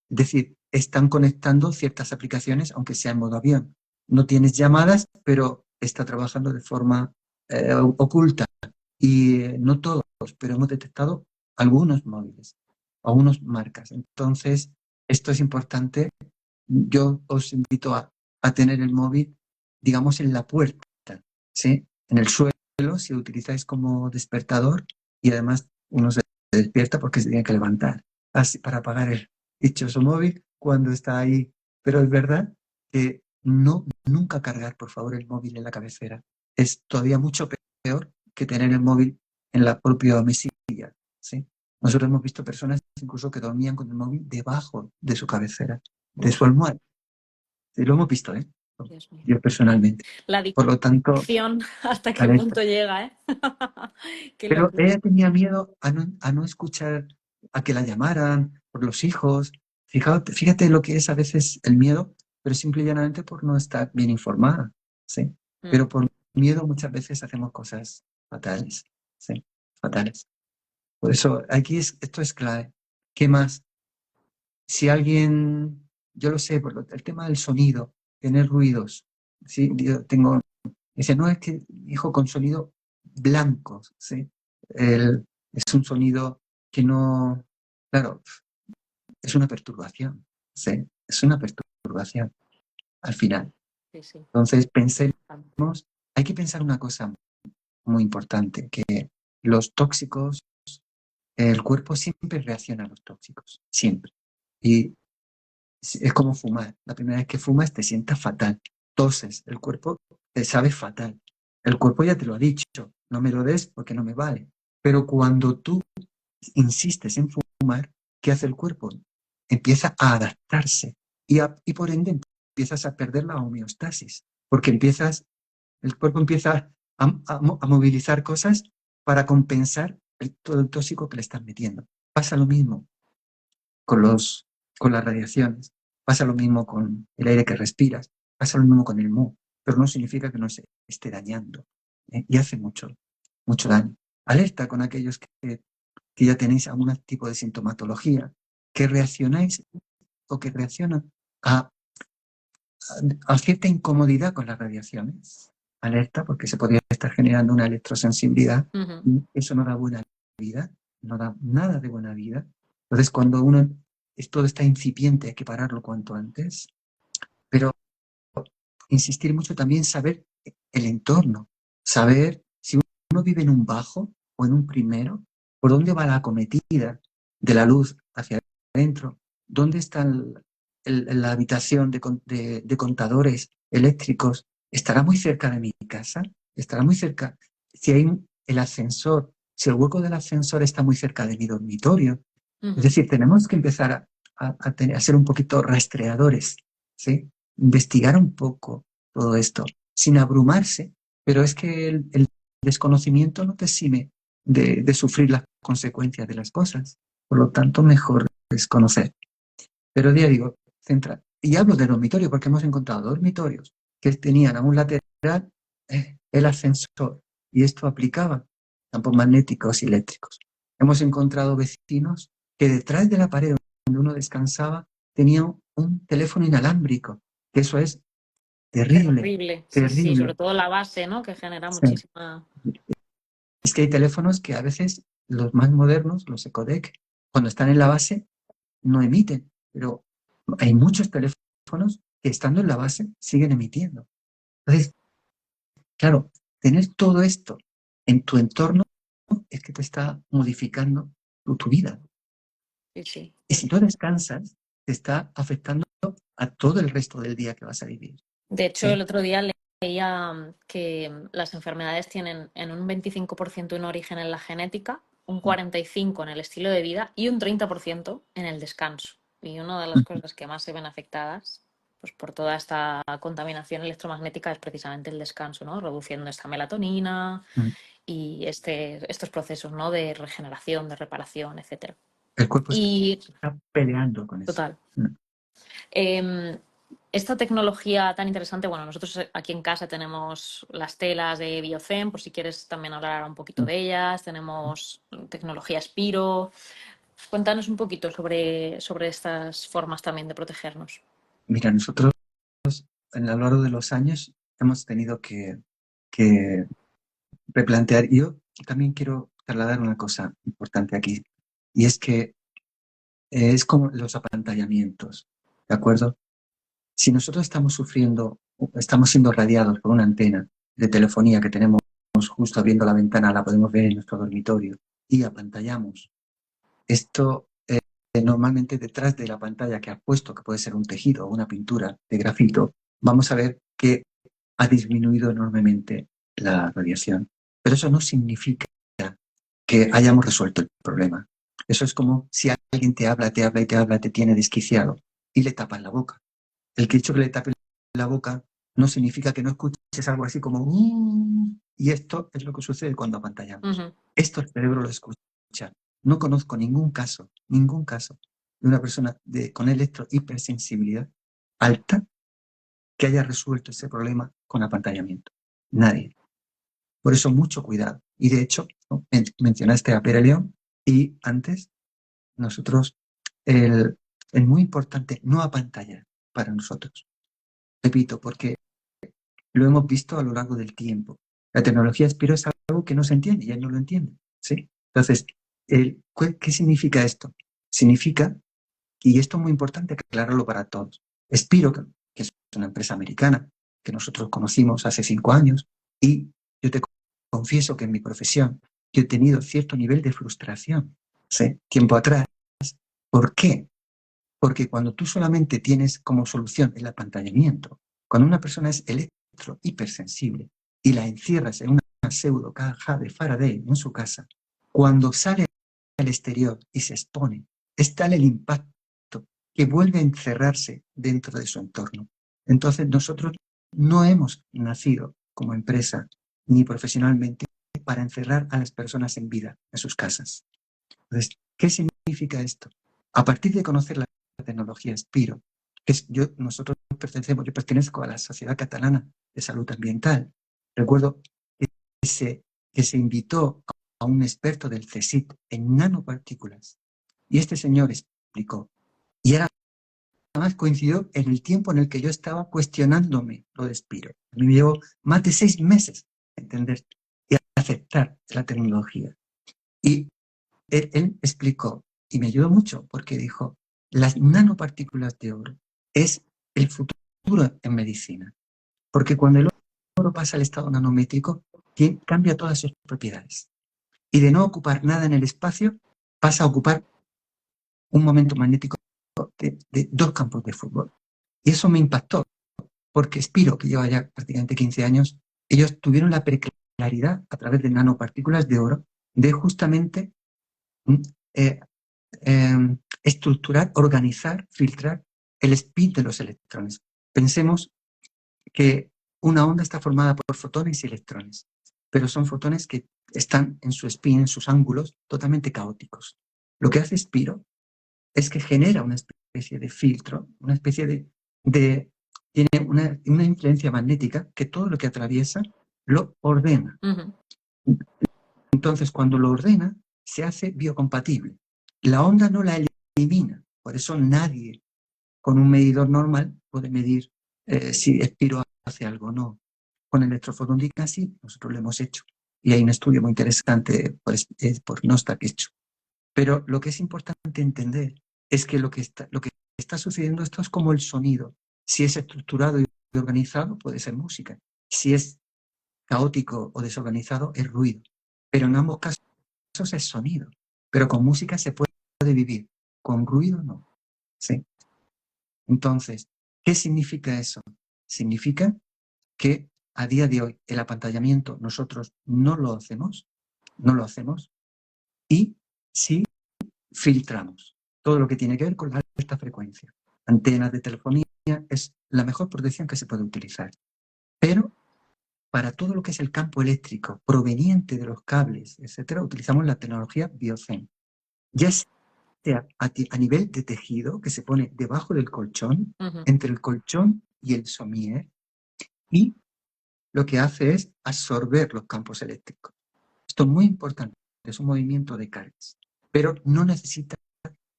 decir, están conectando ciertas aplicaciones, aunque sea en modo avión. No tienes llamadas, pero está trabajando de forma oculta. Y no todos, pero hemos detectado algunos móviles, algunas marcas. Entonces, esto es importante. Yo os invito a tener el móvil, digamos, en la puerta, ¿sí? En el suelo, si lo utilizáis como despertador, y además uno se despierta porque se tiene que levantar así, para apagar el dichoso móvil cuando está ahí. Pero es verdad que nunca cargar, por favor, el móvil en la cabecera. Es todavía mucho peor que tener el móvil en la propia mesilla, ¿sí? Nosotros hemos visto personas incluso que dormían con el móvil debajo de su cabecera, de su Uf, almohada. Y lo hemos visto, ¿eh? Dios mío. Yo personalmente. La Por lo tanto, adicción, ¿hasta qué alerta. punto llega, eh? Qué Pero locura. ella tenía miedo a no escuchar, a que la llamaran por los hijos. Fíjate lo que es a veces el miedo, pero simple y llanamente por no estar bien informada, ¿sí? Mm. Pero por miedo muchas veces hacemos cosas fatales, ¿sí? Fatales. Por eso esto es clave. ¿Qué más? Si alguien, yo lo sé, el tema del sonido, tener ruidos, ¿sí? Yo tengo, dice, no es que, hijo, con sonido blancos, ¿sí? Es un sonido que no, claro, es una perturbación, ¿sí? Es una perturbación al final. Sí, sí. Entonces, pensemos, hay que pensar una cosa muy importante, que los tóxicos, el cuerpo siempre reacciona a los tóxicos, siempre. Y es como fumar. La primera vez que fumas te sientas fatal. Toses, el cuerpo te sabe fatal. El cuerpo ya te lo ha dicho, no me lo des porque no me vale. Pero cuando tú insistes en fumar, ¿qué hace el cuerpo? Empieza a adaptarse y por ende empiezas a perder la homeostasis, porque el cuerpo empieza a movilizar cosas para compensar todo el tóxico que le estás metiendo. Pasa lo mismo con con las radiaciones. Pasa lo mismo con el aire que respiras. Pasa lo mismo con el moho. Pero no significa que no se esté dañando. Y hace mucho daño. Alerta con aquellos que ya tenéis algún tipo de sintomatología, que reaccionáis o que reaccionan a, a cierta incomodidad con las radiaciones. Alerta, porque se podría estar generando una electrosensibilidad Ujú. y eso no da buena vida, no da nada de buena vida. Entonces, cuando uno todo está incipiente, hay que pararlo cuanto antes, pero insistir mucho también saber el entorno, saber si uno vive en un bajo o en un primero, por dónde va la acometida de la luz hacia adentro, dónde está la habitación de contadores eléctricos, estará muy cerca de mi casa, estará muy cerca, si hay el ascensor, si el hueco del ascensor está muy cerca de mi dormitorio. Es Ujú. decir, tenemos que empezar a ser un poquito rastreadores, ¿sí? Investigar un poco todo esto, sin abrumarse, pero es que el desconocimiento no te exime de sufrir las consecuencias de las cosas. Por lo tanto, mejor es conocer. Pero ya digo, centra. Y hablo de dormitorio porque hemos encontrado dormitorios que tenían a un lateral el ascensor y esto aplicaba campos magnéticos y eléctricos. Hemos encontrado vecinos que detrás de la pared donde uno descansaba tenía un teléfono inalámbrico, que eso es terrible, Terrible, sí, sí, sobre terrible. todo la base, ¿no? Que genera Sí. muchísima... Es que hay teléfonos que a veces, los más modernos, los Ecodec, cuando están en la base, no emiten, pero hay muchos teléfonos que estando en la base siguen emitiendo. Entonces, claro, tener todo esto en tu entorno es que te está modificando tu vida. Sí, sí. Y si no descansas, te está afectando a todo el resto del día que vas a vivir. De hecho, ¿Sí? el otro día leía que las enfermedades tienen en un 25% un origen en la genética, un 45% en el estilo de vida y un 30% en el descanso. Y una de las cosas que más se ven afectadas pues, por toda esta contaminación electromagnética es precisamente el descanso, ¿no? Reduciendo esta melatonina y estos procesos, ¿no? De regeneración, de reparación, etcétera. El cuerpo Y está peleando con eso. total. Esta tecnología tan interesante, bueno, nosotros aquí en casa tenemos las telas de Biocen, por si quieres también hablar un poquito de ellas, tenemos tecnología Spiro. Cuéntanos un poquito sobre estas formas también de protegernos. Mira, nosotros a lo largo de los años hemos tenido que replantear. Yo también quiero trasladar una cosa importante aquí, y es que es como los apantallamientos, ¿de acuerdo? Si nosotros estamos sufriendo, estamos siendo radiados por una antena de telefonía que tenemos justo abriendo la ventana, la podemos ver en nuestro dormitorio, y apantallamos, esto normalmente detrás de la pantalla que ha puesto, que puede ser un tejido o una pintura de grafito, vamos a ver que ha disminuido enormemente la radiación. Pero eso no significa que hayamos resuelto el problema. Eso es como si alguien te habla, te habla y te habla, te tiene desquiciado y le tapan la boca. El que hecho que le tapen la boca no significa que no escuches algo así como y esto es lo que sucede cuando apantallamos. Esto el cerebro lo escucha. No conozco ningún caso de una persona con electrohipersensibilidad alta que haya resuelto ese problema con apantallamiento. Nadie. Por eso mucho cuidado. Y de hecho, ¿no? Mencionaste a Pere León y antes nosotros, es muy importante no apantallar para nosotros. Repito, porque lo hemos visto a lo largo del tiempo. La tecnología Spiro es algo que no se entiende y él no lo entiende. ¿Sí? Entonces, ¿qué significa esto? Significa, y esto es muy importante aclararlo para todos, Spiro, que es una empresa americana que nosotros conocimos hace 5 años, y yo te confieso que en mi profesión yo he tenido cierto nivel de frustración, ¿sí? Tiempo atrás. ¿Por qué? Porque cuando tú solamente tienes como solución el apantallamiento, cuando una persona es hipersensible y la encierras en una pseudo caja de Faraday en su casa, cuando sale al exterior y se expone, es tal el impacto que vuelve a encerrarse dentro de su entorno. Entonces nosotros no hemos nacido como empresa ni profesionalmente para encerrar a las personas en vida en sus casas. Entonces, ¿qué significa esto? A partir de conocer la tecnología Spiro, yo pertenezco a la Sociedad Catalana de Salud Ambiental. Recuerdo que se invitó a un experto del CSIC en nanopartículas y este señor explicó, y era además coincidió en el tiempo en el que yo estaba cuestionándome lo de Spiro. A mí me llevó más de 6 meses a entender y a aceptar la tecnología. Y él explicó, y me ayudó mucho, porque dijo, las nanopartículas de oro es el futuro en medicina. Porque cuando el oro pasa al estado nanométrico, cambia todas sus propiedades. Y de no ocupar nada en el espacio, pasa a ocupar un momento magnético de 2 campos de fútbol. Y eso me impactó, porque Spiro, que lleva ya prácticamente 15 años, ellos tuvieron la preclaridad a través de nanopartículas de oro de justamente eh, estructurar, organizar, filtrar el spin de los electrones. Pensemos que una onda está formada por fotones y electrones, pero son fotones que están en su spin, en sus ángulos, totalmente caóticos. Lo que hace Spiro es que genera una especie de filtro, una especie tiene una influencia magnética que todo lo que atraviesa lo ordena. Entonces, cuando lo ordena, se hace biocompatible. La onda no la elimina, por eso nadie con un medidor normal puede medir si expiro hacia algo o no. Con electrofotónica sí, nosotros lo hemos hecho. Y hay un estudio muy interesante por Nostak hecho. Pero lo que es importante entender es que lo que está sucediendo esto es como el sonido. Si es estructurado y organizado, puede ser música. Si es caótico o desorganizado, es ruido. Pero en ambos casos es sonido. Pero con música se puede vivir, con ruido no. ¿Sí? Entonces, ¿qué significa eso? Significa que a día de hoy el apantallamiento nosotros no lo hacemos y sí filtramos todo lo que tiene que ver con la alta frecuencia. Antenas de telefonía es la mejor protección que se puede utilizar. Pero para todo lo que es el campo eléctrico proveniente de los cables, etcétera, utilizamos la tecnología BioCen. Ya sea a nivel de tejido que se pone debajo del colchón, entre el colchón y el somier, y lo que hace es absorber los campos eléctricos. Esto es muy importante, es un movimiento de cargas, pero no necesita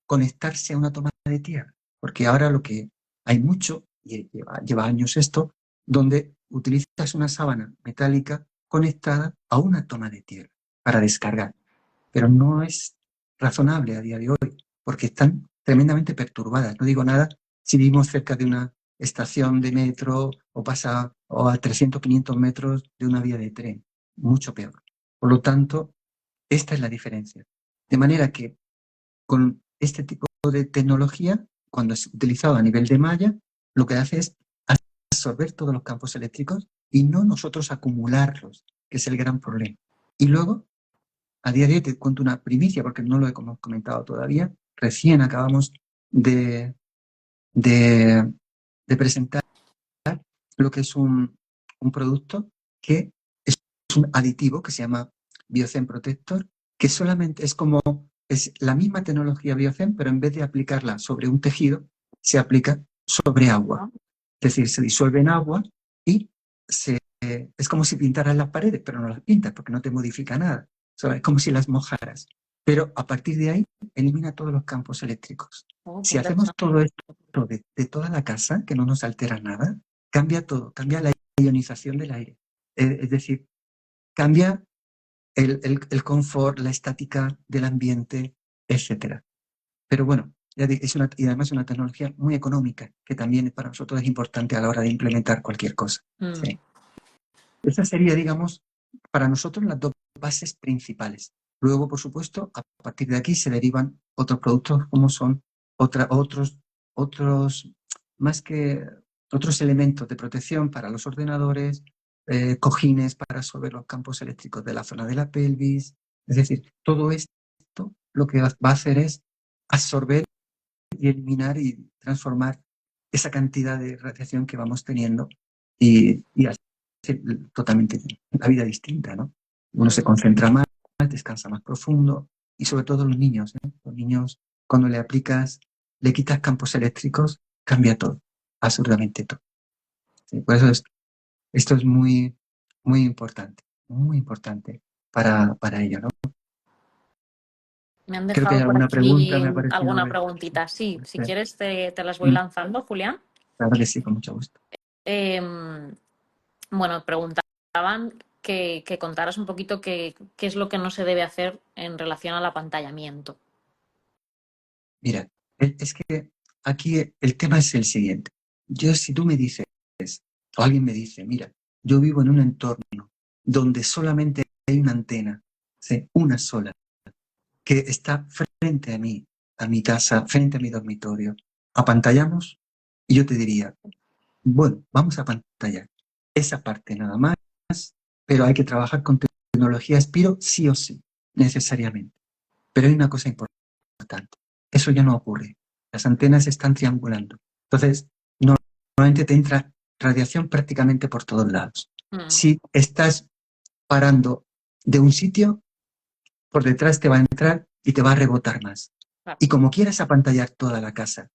conectarse a una toma de tierra, porque ahora lo que hay mucho, y lleva años esto, donde utilizas una sábana metálica conectada a una toma de tierra para descargar, pero no es razonable a día de hoy, porque están tremendamente perturbadas. No digo nada si vivimos cerca de una estación de metro o a 300, 500 metros de una vía de tren, mucho peor. Por lo tanto, esta es la diferencia. De manera que con este tipo de tecnología, cuando es utilizado a nivel de malla, lo que hace es absorber todos los campos eléctricos y no nosotros acumularlos, que es el gran problema. Y luego, a día de hoy te cuento una primicia, porque no lo hemos comentado todavía, recién acabamos de presentar lo que es un producto que es un aditivo que se llama BioCen Protector, que solamente es la misma tecnología BioCen, pero en vez de aplicarla sobre un tejido, se aplica sobre agua. Es decir, se disuelve en agua y es como si pintaras las paredes, pero no las pintas porque no te modifica nada. Es como si las mojaras. Pero a partir de ahí elimina todos los campos eléctricos. Si hacemos todo esto de toda la casa, que no nos altera nada, cambia todo, cambia la ionización del aire. Es decir, cambia el confort, la estática del ambiente, etc. Pero bueno, y además es una tecnología muy económica, que también para nosotros es importante a la hora de implementar cualquier cosa. Sí. Esa sería, digamos, para nosotros las dos bases principales. Luego, por supuesto, a partir de aquí se derivan otros productos como son otros elementos de protección para los ordenadores, cojines para absorber los campos eléctricos de la zona de la pelvis. Es decir, todo esto lo que va a hacer es absorber y eliminar y transformar esa cantidad de radiación que vamos teniendo y hacer totalmente la vida distinta, ¿no? Uno se concentra más, descansa más profundo y sobre todo los niños, ¿eh? Los niños, cuando le quitas campos eléctricos, cambia todo, absolutamente todo. ¿Sí? Por eso esto es muy, muy importante para ello, ¿no? Me han Creo que hay dejado por alguna pregunta, aquí me ha parecido alguna ver. preguntita. Sí, si quieres te las voy lanzando, Julián. Claro que sí, con mucho gusto. Bueno, preguntaban que contaras un poquito qué es lo que no se debe hacer en relación al apantallamiento. Mira, es que aquí el tema es el siguiente. Si tú me dices, o alguien me dice, mira, yo vivo en un entorno donde solamente hay una antena, ¿sí? Una sola, que está frente a mí, a mi casa, frente a mi dormitorio. ¿Apantallamos? Y yo te diría, bueno, vamos a apantallar esa parte nada más, pero hay que trabajar con tecnología Spiro sí o sí, necesariamente. Pero hay una cosa importante. Eso ya no ocurre. Las antenas están triangulando. Entonces, normalmente te entra radiación prácticamente por todos lados. Si estás parando de un sitio, por detrás te va a entrar y te va a rebotar más. Y como quieras apantallar toda la casa,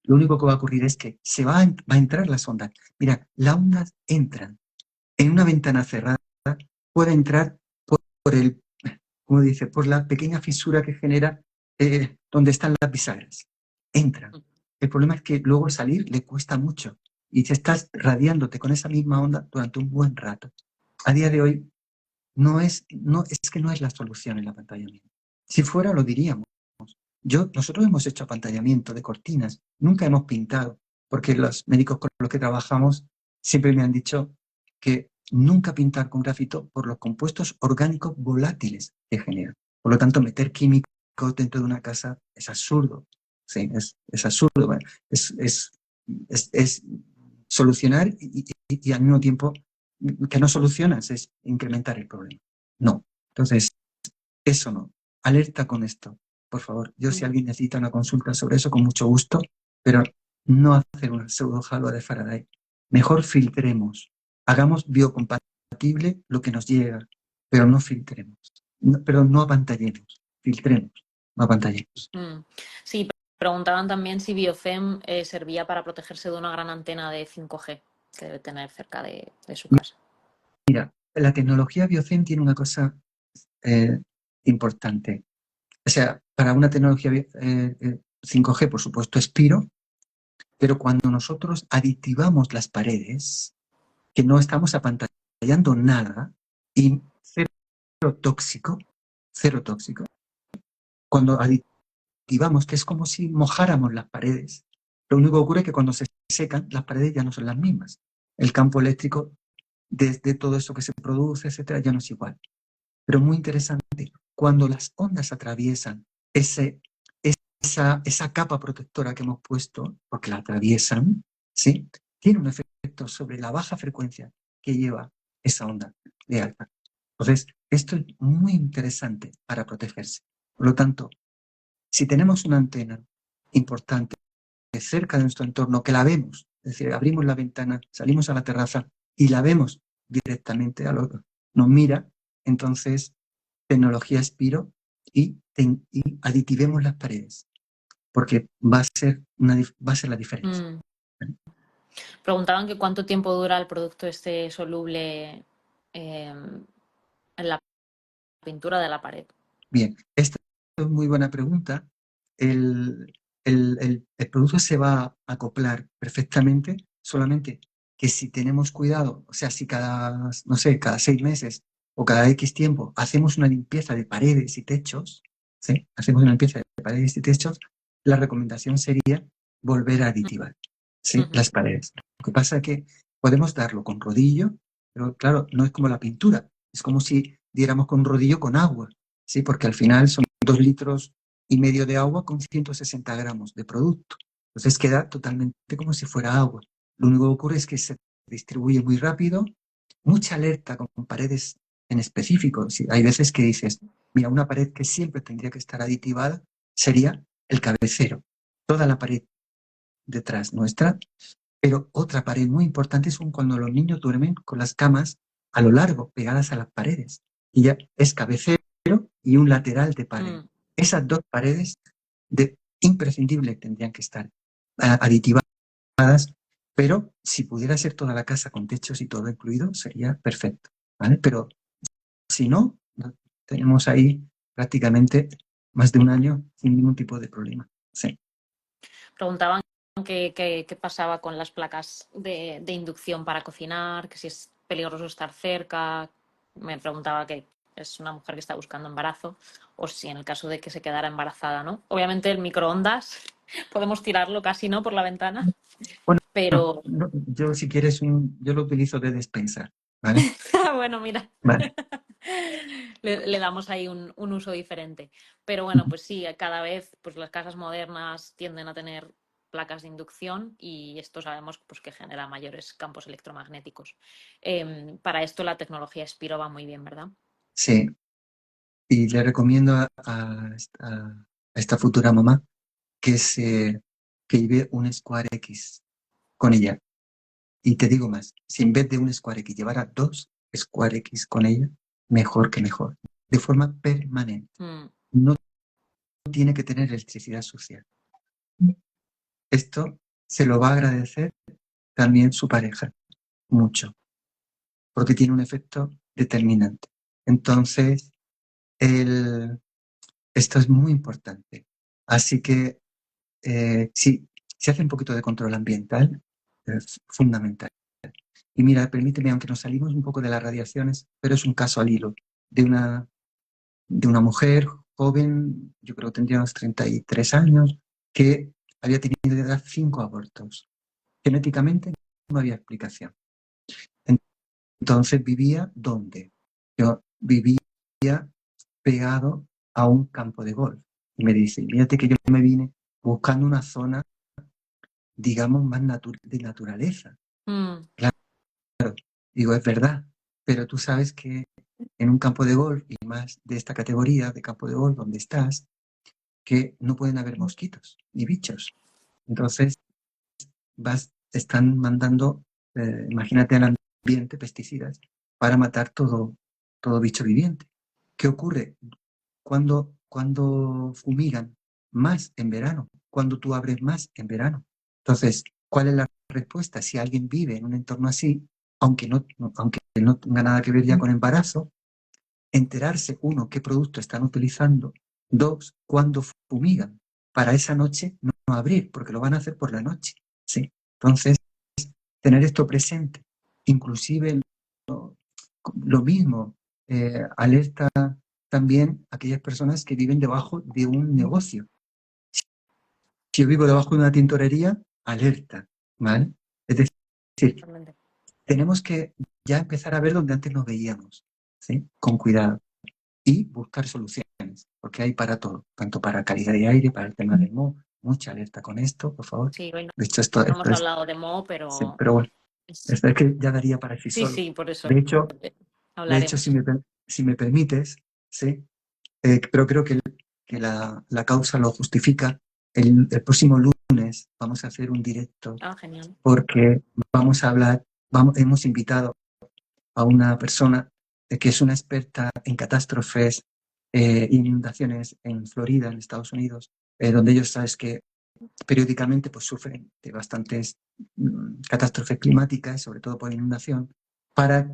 lo único que va a ocurrir es que va a entrar las ondas. Mira, las ondas entran. En una ventana cerrada puede entrar por la pequeña fisura que genera donde están las bisagras. Entran. El problema es que luego salir le cuesta mucho y te estás radiándote con esa misma onda durante un buen rato. A día de hoy es que no es la solución el apantallamiento. Si fuera, lo diríamos. Nosotros hemos hecho apantallamiento de cortinas, nunca hemos pintado, porque los médicos con los que trabajamos siempre me han dicho que nunca pintar con grafito por los compuestos orgánicos volátiles que genera. Por lo tanto, meter químicos dentro de una casa es absurdo. Sí, es absurdo. Bueno, es solucionar y al mismo tiempo que no solucionas, es incrementar el problema. No. Entonces, eso no. Alerta con esto, por favor. Yo si alguien necesita una consulta sobre eso, con mucho gusto, pero no hacer una pseudo jalua de Faraday. Mejor filtremos. Hagamos biocompatible lo que nos llega, pero no filtremos. Pero no apantallemos. Filtremos, no apantallemos. Sí, preguntaban también si Biofem servía para protegerse de una gran antena de 5G que debe tener cerca de su casa. Mira, la tecnología Biofem tiene una cosa importante. O sea, para una tecnología 5G, por supuesto, Spiro, pero cuando nosotros aditivamos las paredes, que no estamos apantallando nada, y cero tóxico, cuando aditivamos, que es como si mojáramos las paredes, lo único que ocurre es que cuando se secan, las paredes ya no son las mismas. El campo eléctrico, desde todo eso que se produce, etcétera, ya no es igual. Pero muy interesante, cuando las ondas atraviesan esa capa protectora que hemos puesto, porque la atraviesan, ¿sí? Tiene un efecto sobre la baja frecuencia que lleva esa onda de alta. Entonces, esto es muy interesante para protegerse. Por lo tanto, si tenemos una antena importante cerca de nuestro entorno, que la vemos, es decir, abrimos la ventana, salimos a la terraza y la vemos directamente a lo nos mira, entonces tecnología Spiro y aditivemos las paredes, porque va a ser la diferencia. Preguntaban que cuánto tiempo dura el producto este soluble en la pintura de la pared. Bien, esta es muy buena pregunta. El producto se va a acoplar perfectamente, solamente que si tenemos cuidado, o sea, si cada 6 meses o cada X tiempo hacemos una limpieza de paredes y techos, ¿sí? Hacemos una limpieza de paredes y techos, la recomendación sería volver a aditivar, ¿sí? Las paredes. Lo que pasa es que podemos darlo con rodillo, pero claro, no es como la pintura, es como si diéramos con un rodillo con agua, ¿sí? Porque al final son 2,5 litros de agua con 160 gramos de producto. Entonces queda totalmente como si fuera agua. Lo único que ocurre es que se distribuye muy rápido, mucha alerta con paredes en específico. ¿Sí? Hay veces que dices, mira, una pared que siempre tendría que estar aditivada sería el cabecero, toda la pared detrás nuestra, pero otra pared muy importante es cuando los niños duermen con las camas a lo largo, pegadas a las paredes. Y ya es cabecero y un lateral de pared. Esas 2 paredes imprescindible tendrían que estar aditivadas, pero si pudiera ser toda la casa con techos y todo incluido, sería perfecto, ¿vale? Pero si no, tenemos ahí prácticamente más de un año sin ningún tipo de problema. Sí. Preguntaban qué pasaba con las placas de inducción para cocinar, que si es peligroso estar cerca. Me preguntaba que es una mujer que está buscando embarazo o si en el caso de que se quedara embarazada, ¿no? Obviamente el microondas podemos tirarlo casi, ¿no? Por la ventana, Bueno, pero... no, yo si quieres, yo lo utilizo de despensa, ¿vale? Bueno, mira. Vale. Le damos ahí un uso diferente. Pero bueno, pues sí, cada vez pues las casas modernas tienden a tener placas de inducción y esto sabemos pues, que genera mayores campos electromagnéticos. Para esto la tecnología Spiro va muy bien, ¿verdad? Sí, y le recomiendo a esta futura mamá que lleve un Square X con ella. Y te digo más, si en vez de un Square X llevara 2 Square X con ella, mejor que mejor, de forma permanente. No tiene que tener electricidad social. Esto se lo va a agradecer también su pareja, mucho, porque tiene un efecto determinante. Entonces, esto es muy importante. Así que, si se hace un poquito de control ambiental, es fundamental. Y mira, permíteme, aunque nos salimos un poco de las radiaciones, pero es un caso al hilo de una mujer joven, yo creo que tendría unos 33 años, que había tenido de dar 5 abortos. Genéticamente no había explicación. Entonces vivía ¿dónde? Yo vivía pegado a un campo de golf. Y me dice, fíjate que yo me vine buscando una zona, digamos, más de naturaleza. Mm, Claro, digo, es verdad, pero tú sabes que en un campo de golf, y más de esta categoría de campo de golf donde estás, que no pueden haber mosquitos ni bichos. Entonces, están mandando, imagínate al ambiente, pesticidas, para matar todo bicho viviente. ¿Qué ocurre? Cuando fumigan más en verano, cuando tú abres más en verano. Entonces, ¿cuál es la respuesta? Si alguien vive en un entorno así, aunque no tenga nada que ver ya con embarazo, enterarse, uno, qué producto están utilizando, dos, cuándo fumigan, para esa noche no abrir, porque lo van a hacer por la noche. ¿Sí? Entonces, tener esto presente, inclusive lo mismo, alerta también a aquellas personas que viven debajo de un negocio. Si yo vivo debajo de una tintorería, alerta, ¿vale? Es decir, totalmente. tenemos que ya empezar a ver donde antes nos veíamos, ¿sí? Con cuidado y buscar soluciones, porque hay para todo, tanto para calidad de aire, para el tema del moho, mucha alerta con esto, por favor. Sí, hoy De hecho, no hemos esto es, hablado de Mo, sí, pero pero bueno, es- esto es que ya daría para sí sí, solo. sí, por eso De hecho, si hablaremos. si me permites, ¿sí? Pero creo que la causa lo justifica. El próximo lunes vamos a hacer un directo Ah, genial. porque vamos a hablar, hemos invitado a una persona que es una experta en catástrofes, inundaciones en Florida, en Estados Unidos, donde ellos sabes que periódicamente pues, sufren de bastantes catástrofes climáticas, sobre todo por inundación, para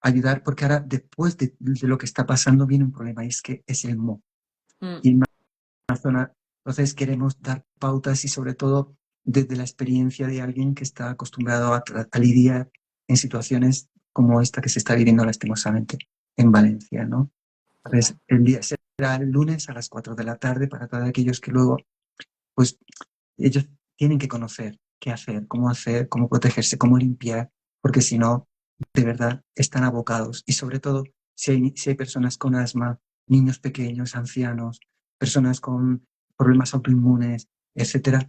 ayudar, porque ahora después de lo que está pasando viene un problema, y es que es el moho. Mm, Y en una zona, entonces queremos dar pautas y sobre todo desde la experiencia de alguien que está acostumbrado a lidiar en situaciones como esta que se está viviendo lastimosamente en Valencia, ¿no? Entonces, total. el día será el lunes a las 4 de la tarde para todos aquellos que luego, pues, ellos tienen que conocer qué hacer, cómo protegerse, cómo limpiar, porque si no, de verdad, están abocados. Y sobre todo, si hay personas con asma, niños pequeños, ancianos, personas con problemas autoinmunes, etcétera,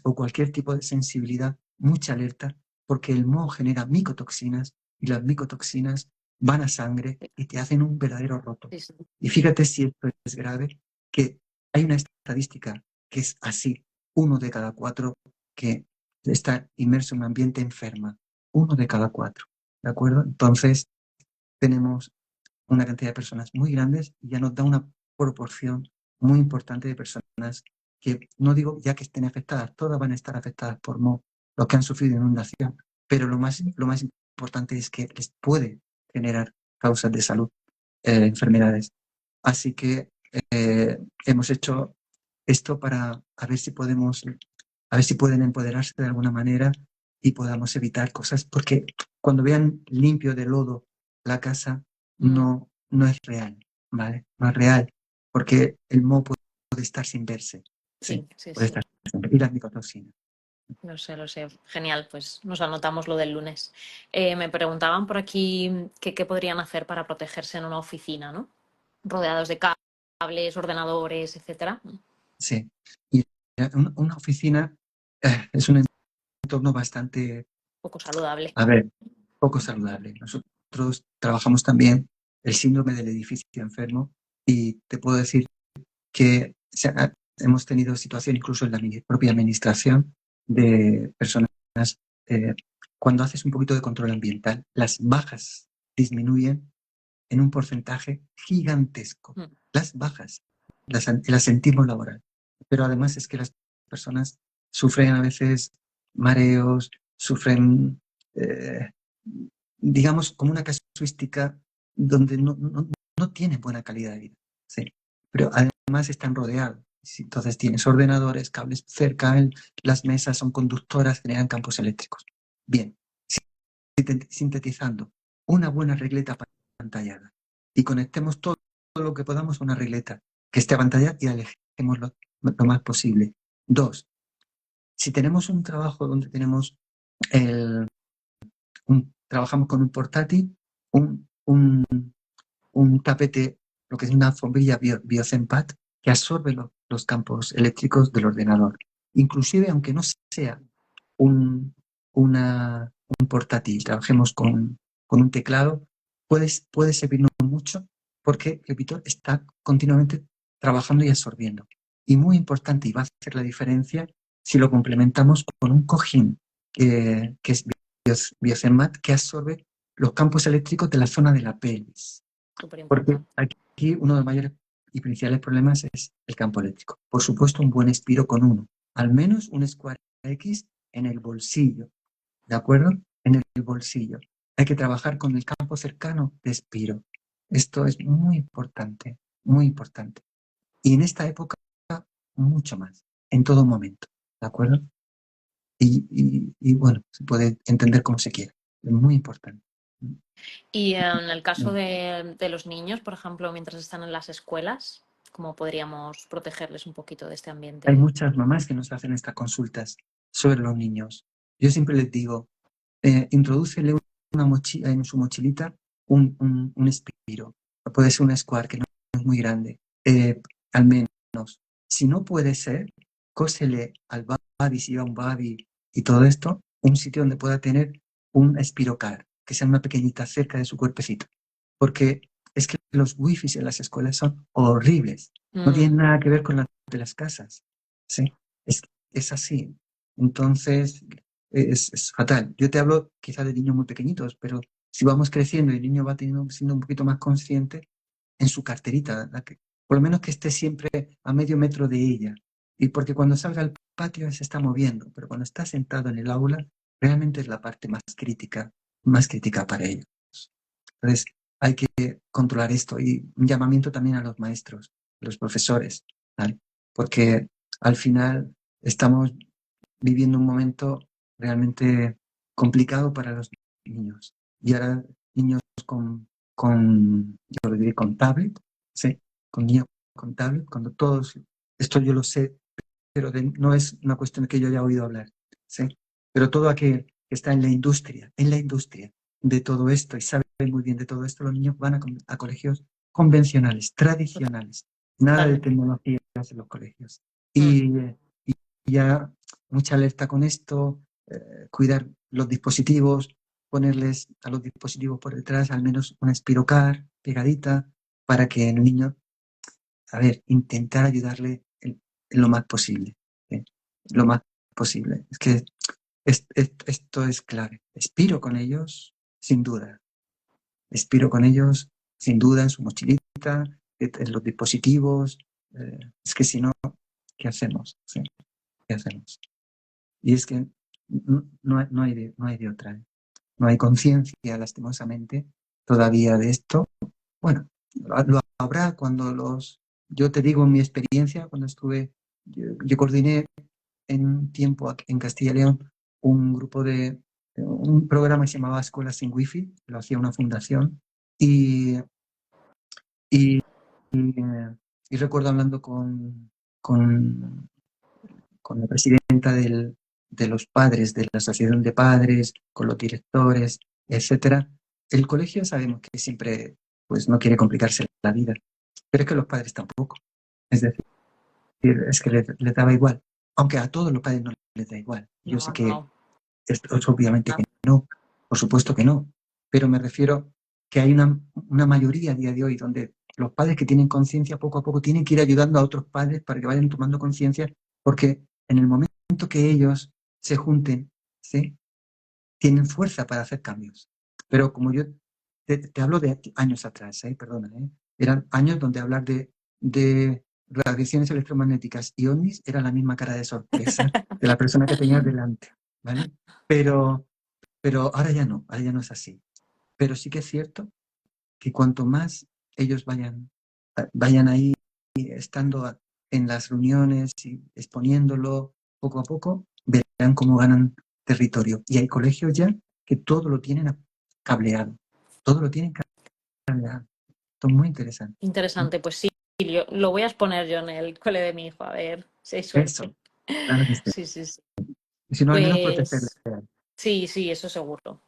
o cualquier tipo de sensibilidad, mucha alerta, porque el moho genera micotoxinas y las micotoxinas van a sangre y te hacen un verdadero roto. Sí, sí. Y fíjate si esto es grave, que hay una estadística que es así: 1 de cada 4 que está inmerso en un ambiente enferma. 1 de cada 4. ¿De acuerdo? Entonces, tenemos una cantidad de personas muy grandes y ya nos da una proporción muy importante de personas que, no digo ya que estén afectadas, todas van a estar afectadas por moho, los que han sufrido inundación, pero lo más importante es que les puede generar causas de salud, enfermedades. Así que hemos hecho esto para a ver si pueden empoderarse de alguna manera y podamos evitar cosas, porque cuando vean limpio de lodo la casa, Mm, no es real, ¿vale? No es real, porque el moho puede estar sin verse, sí, sí, sí, puede sí. estar sin verse. Y las micotoxinas. Lo sé, lo sé. Genial, pues nos anotamos lo del lunes. Me preguntaban por aquí qué podrían hacer para protegerse en una oficina, ¿no? Rodeados de cables, ordenadores, etcétera. Sí. Y una oficina es un entorno bastante, Poco saludable. a ver, poco saludable. Nosotros trabajamos también el síndrome del edificio enfermo y te puedo decir que hemos tenido situación incluso en la propia administración de personas, eh, cuando haces un poquito de control ambiental, las bajas disminuyen en un porcentaje gigantesco. Mm, Las bajas, el asentismo laboral. Pero además es que las personas sufren a veces mareos, sufren, eh, digamos, como una casuística donde no tienen buena calidad de vida. ¿Sí? Pero además están rodeados. Si entonces tienes ordenadores, cables cerca, las mesas son conductoras, generan campos eléctricos. Bien, sintetizando, una buena regleta apantallada y conectemos todo lo que podamos a una regleta que esté apantallada y alejemos lo más posible. 2, si tenemos un trabajo donde tenemos trabajamos con un portátil, un tapete, lo que es una alfombrilla BioZenPad, que absorbe los campos eléctricos del ordenador. Inclusive, aunque no sea un portátil, trabajemos con un teclado, puede servirnos mucho porque, repito, está continuamente trabajando y absorbiendo. Y muy importante, y va a hacer la diferencia, si lo complementamos con un cojín que es BioZenMat, que absorbe los campos eléctricos de la zona de la pelvis. Súper Porque importante. aquí uno de los mayores y principales problemas es el campo eléctrico. Por supuesto, un buen Espiro con uno. Al menos un Square X en el bolsillo. ¿De acuerdo? En el bolsillo. Hay que trabajar con el campo cercano de Espiro. Esto es muy importante, muy importante. Y en esta época, mucho más, en todo momento. ¿De acuerdo? Y bueno, se puede entender como se quiera. Es muy importante. Y en el caso de los niños, por ejemplo, mientras están en las escuelas, ¿cómo podríamos protegerles un poquito de este Hay ambiente? muchas mamás que nos hacen estas consultas sobre los niños. Yo siempre les digo, introdúcele en su mochilita un Espiro. Puede ser un Square, que no es muy grande, al menos. Si no puede ser, cósele al baby, si va un baby y todo esto, un sitio donde pueda tener un Espirocar, que sea una pequeñita cerca de su cuerpecito. Porque es que los wifis en las escuelas son horribles. No tienen nada que ver con las de las casas. ¿Sí? Es así. Entonces, es fatal. Yo te hablo quizá de niños muy pequeñitos, pero si vamos creciendo y el niño va siendo un poquito más consciente, en su carterita, por lo menos que esté siempre a medio metro de ella. Y porque cuando salga al patio se está moviendo, pero cuando está sentado en el aula, realmente es la parte más crítica para ellos. Entonces, hay que controlar esto y un llamamiento también a los maestros, a los profesores, ¿vale? Porque al final estamos viviendo un momento realmente complicado para los niños. Y ahora niños yo lo diré, con tablet, ¿sí? Con niños con tablet, cuando todos, esto yo lo sé, pero no es una cuestión que yo haya oído hablar, ¿sí? Pero todo aquel que está en la industria de todo esto y sabe muy bien de todo esto, los niños van a colegios convencionales, tradicionales, nada de Totalmente. tecnologías en los colegios. Mm, Y ya mucha alerta con esto, cuidar los dispositivos, ponerles a los dispositivos por detrás al menos una espirocar pegadita para que el niño, a ver, intentar ayudarle en lo más posible, ¿sí? Lo más posible. Es que esto es clave. Espiro con ellos, sin duda. Espiro con ellos, sin duda, en su mochilita, en los dispositivos. Es que si no, ¿qué hacemos? ¿Sí? ¿Qué hacemos? Y es que no hay de otra. No hay conciencia, lastimosamente, todavía de esto. Bueno, lo habrá cuando yo te digo en mi experiencia, cuando yo coordiné en un tiempo en Castilla y León un programa que se llamaba Escuelas sin Wifi, lo hacía una fundación, y, y, y recuerdo hablando con, con la presidenta de los padres, de la asociación de padres, con los directores, etcétera. El colegio sabemos que siempre pues, no quiere complicarse la vida, pero es que los padres tampoco. Es decir, es que les daba igual. Aunque a todos los padres no les da igual. Yo sé no, que no. es obviamente que no, por supuesto que no. Pero me refiero que hay una mayoría a día de hoy donde los padres que tienen conciencia poco a poco tienen que ir ayudando a otros padres para que vayan tomando conciencia, porque en el momento que ellos se junten, ¿sí? Tienen fuerza para hacer cambios. Pero como yo te hablo de años atrás, perdona, eran años donde hablar de radiaciones electromagnéticas y ovnis era la misma cara de sorpresa de la persona que tenías delante, ¿vale? Pero, pero ahora ya no es así. Pero sí que es cierto que cuanto más ellos vayan ahí estando en las reuniones y exponiéndolo poco a poco, verán cómo ganan territorio. Y hay colegios ya que todo lo tienen cableado, todo lo tienen cableado. Esto es muy interesante. Interesante, pues sí, lo voy a exponer yo en el cole de mi hijo, a ver si hay Eso, suerte. claro que sí. Sí, sí, sí. Y si no, al menos protegerlo. Pues sí, sí, eso seguro.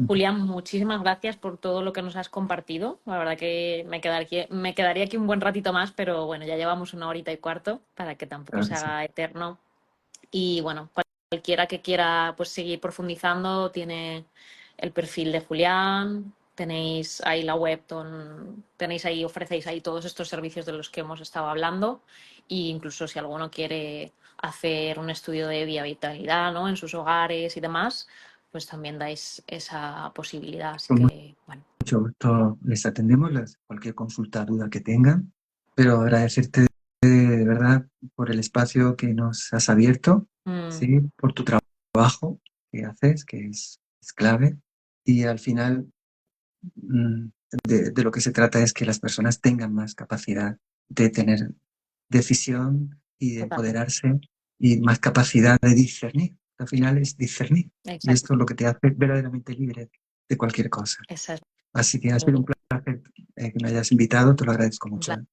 Julián, muchísimas gracias por todo lo que nos has compartido. La verdad que me quedaría aquí un buen ratito más, pero bueno, ya llevamos 1 horita y cuarto para que tampoco Claro se que sí. haga eterno. Y bueno, cualquiera que quiera pues seguir profundizando tiene el perfil de Julián, tenéis ahí la web, tenéis ahí, ofrecéis ahí todos estos servicios de los que hemos estado hablando, e incluso si alguno quiere hacer un estudio de viabilidad, ¿no? En sus hogares y demás, pues también dais esa posibilidad. Así Con que, bueno. mucho gusto les atendemos, cualquier consulta, duda que tengan, pero agradecerte de verdad por el espacio que nos has abierto, ¿sí? Por tu trabajo que haces, que es clave, y al final de lo que se trata es que las personas tengan más capacidad de tener decisión y de Totalmente. empoderarse y más capacidad de discernir. Al final es discernir, y Exacto. esto es lo que te hace verdaderamente libre de cualquier cosa. Esa es Así que ha sido un placer que me hayas invitado, te lo agradezco un mucho. plan.